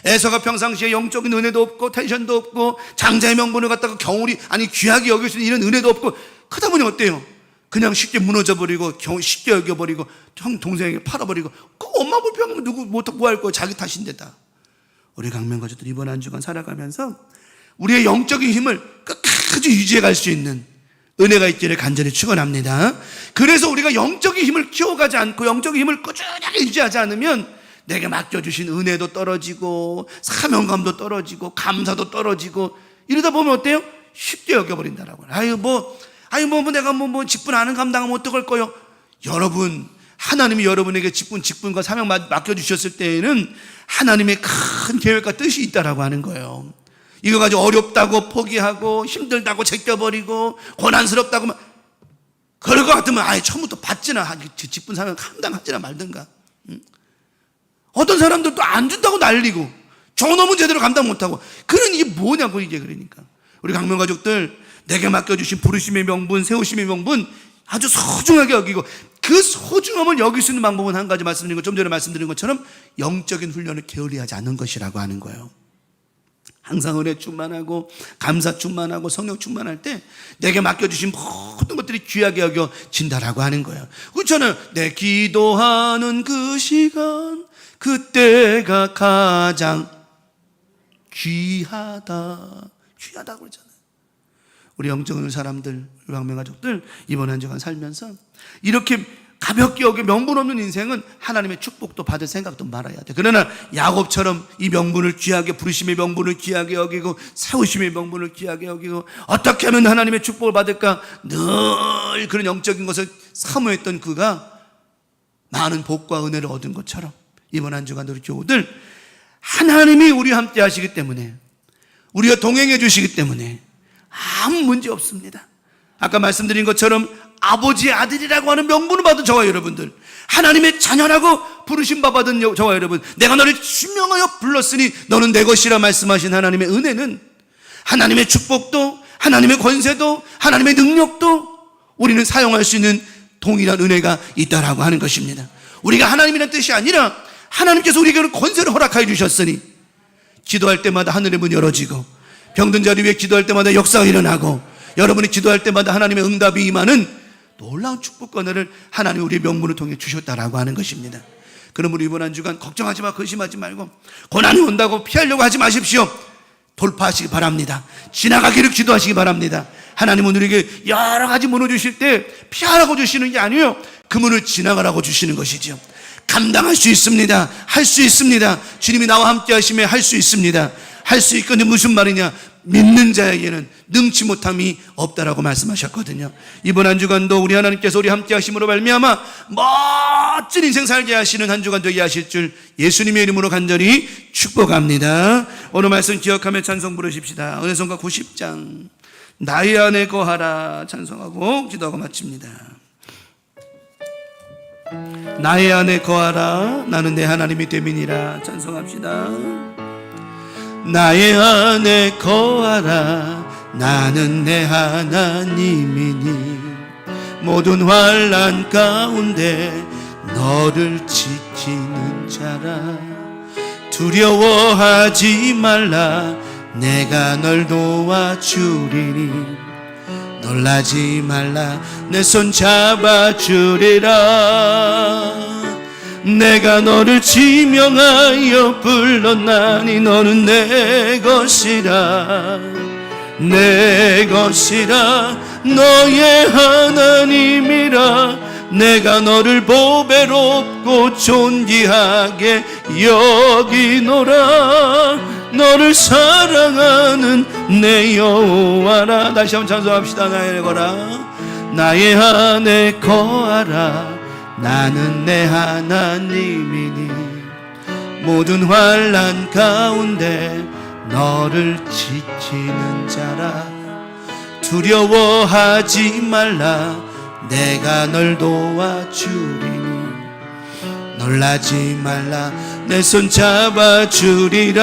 에서가 평상시에 영적인 은혜도 없고 텐션도 없고 장자의 명분을 갖다가 귀하게 여길 수 있는 이런 은혜도 없고 크다 보니 어때요? 그냥 쉽게 무너져버리고 쉽게 여겨버리고 형 동생에게 팔아버리고 그 엄마 불평하면 누구 뭐 할 거야? 자기 탓인데다. 우리 강명가족들 이번 한 주간 살아가면서 우리의 영적인 힘을 끝까지 유지해 갈 수 있는 은혜가 있기를 간절히 축원합니다. 그래서 우리가 영적인 힘을 키워가지 않고 영적인 힘을 꾸준하게 유지하지 않으면 내게 맡겨주신 은혜도 떨어지고 사명감도 떨어지고 감사도 떨어지고 이러다 보면 어때요? 쉽게 여겨버린다라고. 내가 직분 아는 감당하면 어떡할 거요? 여러분, 하나님이 여러분에게 직분과 사명 맡겨주셨을 때에는 하나님의 큰 계획과 뜻이 있다라고 하는 거예요. 이거 가지고 어렵다고 포기하고 힘들다고 제껴버리고 고난스럽다고 그럴 것 같으면 처음부터 받지나 직분 사명 감당하지나 말든가. 어떤 사람들도 안 준다고 난리고 저놈은 제대로 감당 못하고. 그런 이게 뭐냐고 이게. 그러니까 우리 강명가족들 내게 맡겨주신 부르심의 명분, 세우심의 명분 아주 소중하게 여기고 그 소중함을 여길 수 있는 방법은 한 가지 말씀드린 것, 좀 전에 말씀드린 것처럼 영적인 훈련을 게을리하지 않는 것이라고 하는 거예요. 항상 은혜 충만하고 감사 충만하고 성령 충만할 때 내게 맡겨주신 모든 것들이 귀하게 여겨진다라고 하는 거예요. 그렇잖아요. 내 기도하는 그 시간 그때가 가장 귀하다고 그러잖아요. 우리 영적인 사람들, 우리 왕명가족들 이번 한 주간 살면서 이렇게 가볍게 여기 명분 없는 인생은 하나님의 축복도 받을 생각도 말아야 돼. 그러나 야곱처럼 이 명분을 귀하게, 부르심의 명분을 귀하게 여기고 세우심의 명분을 귀하게 여기고 어떻게 하면 하나님의 축복을 받을까 늘 그런 영적인 것을 사모했던 그가 많은 복과 은혜를 얻은 것처럼 이번 한 주간 우리 교우들 하나님이 우리와 함께 하시기 때문에, 우리와 동행해 주시기 때문에 아무 문제 없습니다. 아까 말씀드린 것처럼 아버지의 아들이라고 하는 명분을 받은 저와 여러분들, 하나님의 자녀라고 부르심 받은 저와 여러분, 내가 너를 지명하여 불렀으니 너는 내 것이라 말씀하신 하나님의 은혜는, 하나님의 축복도, 하나님의 권세도, 하나님의 능력도 우리는 사용할 수 있는 동일한 은혜가 있다라고 하는 것입니다. 우리가 하나님이라는 뜻이 아니라 하나님께서 우리에게 권세를 허락하여 주셨으니 기도할 때마다 하늘의 문이 열어지고 병든 자리 위에 기도할 때마다 역사가 일어나고 여러분이 기도할 때마다 하나님의 응답이 임하는 놀라운 축복과 은혜를 하나님 우리의 명분을 통해 주셨다라고 하는 것입니다. 그럼 우리 이번 한 주간 걱정하지 마, 근심하지 말고 고난이 온다고 피하려고 하지 마십시오. 돌파하시기 바랍니다. 지나가기를 기도하시기 바랍니다. 하나님은 우리에게 여러 가지 문을 주실 때 피하라고 주시는 게 아니에요. 그 문을 지나가라고 주시는 것이죠. 감당할 수 있습니다. 할 수 있습니다. 주님이 나와 함께 하시며 할 수 있습니다. 할 수 있거든 무슨 말이냐? 믿는 자에게는 능치 못함이 없다라고 말씀하셨거든요. 이번 한 주간도 우리 하나님께서 우리 함께 하심으로 말미암아 멋진 인생 살게 하시는 한 주간 되게 하실 줄 예수님의 이름으로 간절히 축복합니다. 오늘 말씀 기억하며 찬송 부르십시다. 은혜성가 90장 나의 안에 거하라 찬송하고 기도하고 마칩니다. 나의 안에 거하라 나는 내 하나님이 됨이니라 찬송합시다. 나의 안에 거하라 나는 내 하나님이니 모든 환난 가운데 너를 지키는 자라. 두려워하지 말라 내가 널 도와주리니 놀라지 말라 내 손 잡아주리라. 내가 너를 지명하여 불렀나니 너는 내 것이라 내 것이라 너의 하나님이라. 내가 너를 보배롭고 존귀하게 여기노라. 너를 사랑하는 내 여호와라. 다시 한번 찬송합시다. 나의 거라 나의 안에 거하라 나는 내 하나님이니 모든 환난 가운데 너를 지키는 자라. 두려워하지 말라 내가 널 도와주리니 놀라지 말라 내 손 잡아주리라.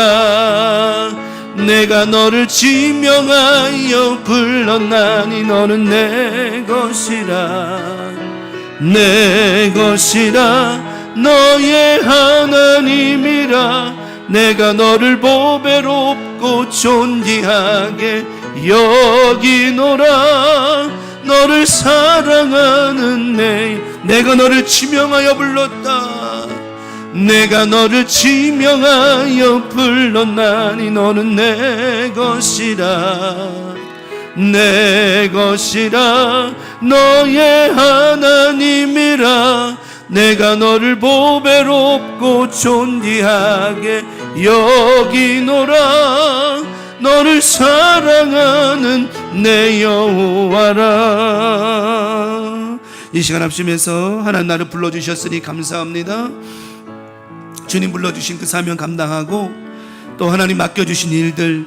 내가 너를 지명하여 불렀나니 너는 내 것이라 내 것이라 너의 하나님이라. 내가 너를 보배롭고 존귀하게 여기노라. 너를 사랑하는 내가 너를 지명하여 불렀다. 내가 너를 지명하여 불렀나니 너는 내 것이라 내 것이라 너의 하나님이라. 내가 너를 보배롭고 존귀하게 여기노라. 너를 사랑하는 내 여호와라. 이 시간 합심해서 하나님 나를 불러주셨으니 감사합니다. 주님 불러주신 그 사명 감당하고 또 하나님 맡겨주신 일들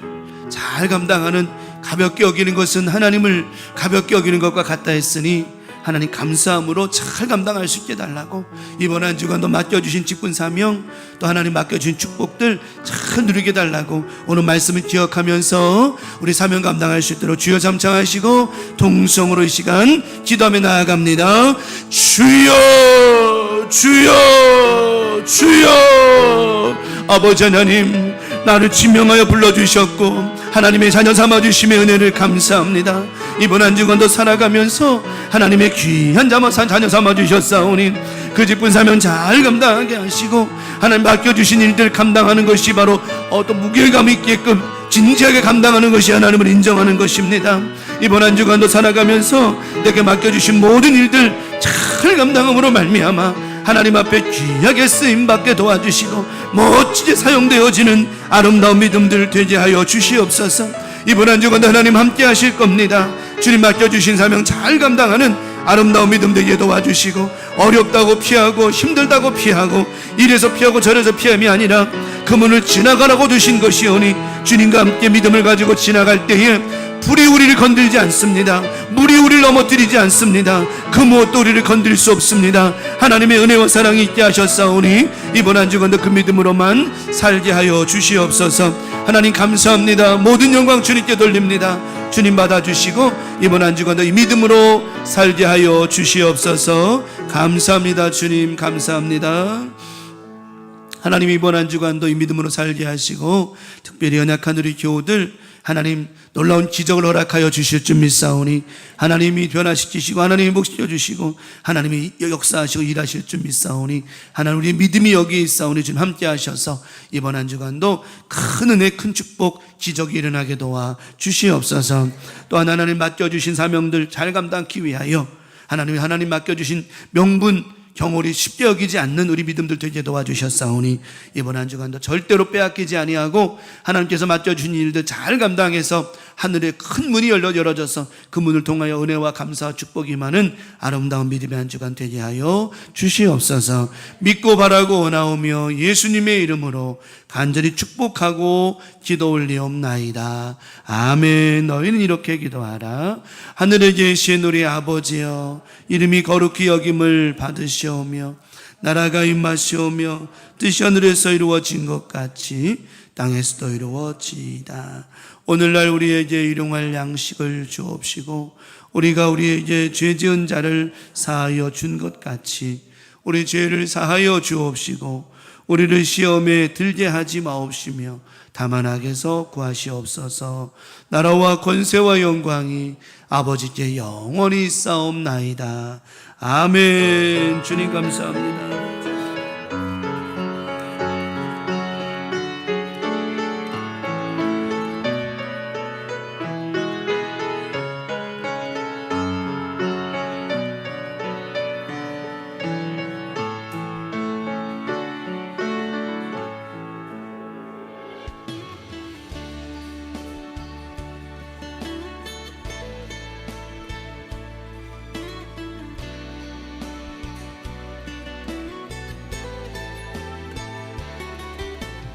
잘 감당하는, 가볍게 여기는 것은 하나님을 가볍게 여기는 것과 같다 했으니 하나님 감사함으로 잘 감당할 수 있게 달라고, 이번 한 주간도 맡겨주신 직분 사명 또 하나님 맡겨주신 축복들 잘 누리게 달라고 오늘 말씀을 기억하면서 우리 사명 감당할 수 있도록 주여 잠창하시고 동성으로 이 시간 기도하며 나아갑니다. 주여 주여 주여. 아버지 하나님, 나를 지명하여 불러주셨고 하나님의 자녀 삼아주심의 은혜를 감사합니다. 이번 한 주간도 살아가면서 하나님의 귀한 자녀 삼아주셨사오니 그 직분 사명 잘 감당하게 하시고 하나님 맡겨주신 일들 감당하는 것이 바로 어떤 무게감 있게끔 진지하게 감당하는 것이 하나님을 인정하는 것입니다. 이번 한 주간도 살아가면서 내게 맡겨주신 모든 일들 잘 감당함으로 말미암아 하나님 앞에 귀하게 쓰임받게 도와주시고 멋지게 사용되어지는 아름다운 믿음들 되게 하여 주시옵소서. 이번 한 주간도 하나님 함께 하실 겁니다. 주님 맡겨주신 사명 잘 감당하는 아름다운 믿음 되게 도와주시고 어렵다고 피하고 힘들다고 피하고 이래서 피하고 저래서 피함이 아니라 그 문을 지나가라고 두신 것이오니 주님과 함께 믿음을 가지고 지나갈 때에 불이 우리를 건들지 않습니다. 물이 우리를 넘어뜨리지 않습니다. 그 무엇도 우리를 건드릴 수 없습니다. 하나님의 은혜와 사랑이 있게 하셨사오니 이번 한 주간도 그 믿음으로만 살게 하여 주시옵소서. 하나님 감사합니다. 모든 영광 주님께 돌립니다. 주님 받아주시고 이번 한 주간도 이 믿음으로 살게 하여 주시옵소서. 감사합니다. 주님 감사합니다. 하나님 이번 한 주간도 이 믿음으로 살게 하시고 특별히 연약한 우리 교우들 하나님 놀라운 기적을 허락하여 주실 줄 믿사오니 하나님이 변화시키시고 하나님이 복시켜 주시고 하나님이 역사하시고 일하실 줄 믿사오니 하나님 우리의 믿음이 여기에 있사오니 주님 함께 하셔서 이번 한 주간도 큰 은혜 큰 축복 기적이 일어나게 도와 주시옵소서. 또한 하나님 맡겨주신 사명들 잘 감당하기 위하여 하나님 맡겨주신 명분 경홀이 쉽게 여기지 않는 우리 믿음들 되게 도와주셨사오니 이번 한 주간도 절대로 빼앗기지 아니하고 하나님께서 맡겨주신 일들 잘 감당해서 하늘에 큰 문이 열어져서 그 문을 통하여 은혜와 감사와 축복이 많은 아름다운 믿음의 한 주간 되게 하여 주시옵소서. 믿고 바라고 원하오며 예수님의 이름으로 간절히 축복하고 기도 올리옵나이다. 아멘. 너희는 이렇게 기도하라. 하늘에 계신 우리 아버지여 이름이 거룩히 여김을 받으시오며 나라가 임하시오며 뜻이 하늘에서 이루어진 것 같이 땅에서도 이루어지이다. 오늘날 우리에게 일용할 양식을 주옵시고 우리가 우리에게 죄 지은 자를 사하여 준 것 같이 우리 죄를 사하여 주옵시고 우리를 시험에 들게 하지 마옵시며 다만 악에서 구하시옵소서. 나라와 권세와 영광이 아버지께 영원히 있사옵나이다. 아멘. 주님 감사합니다.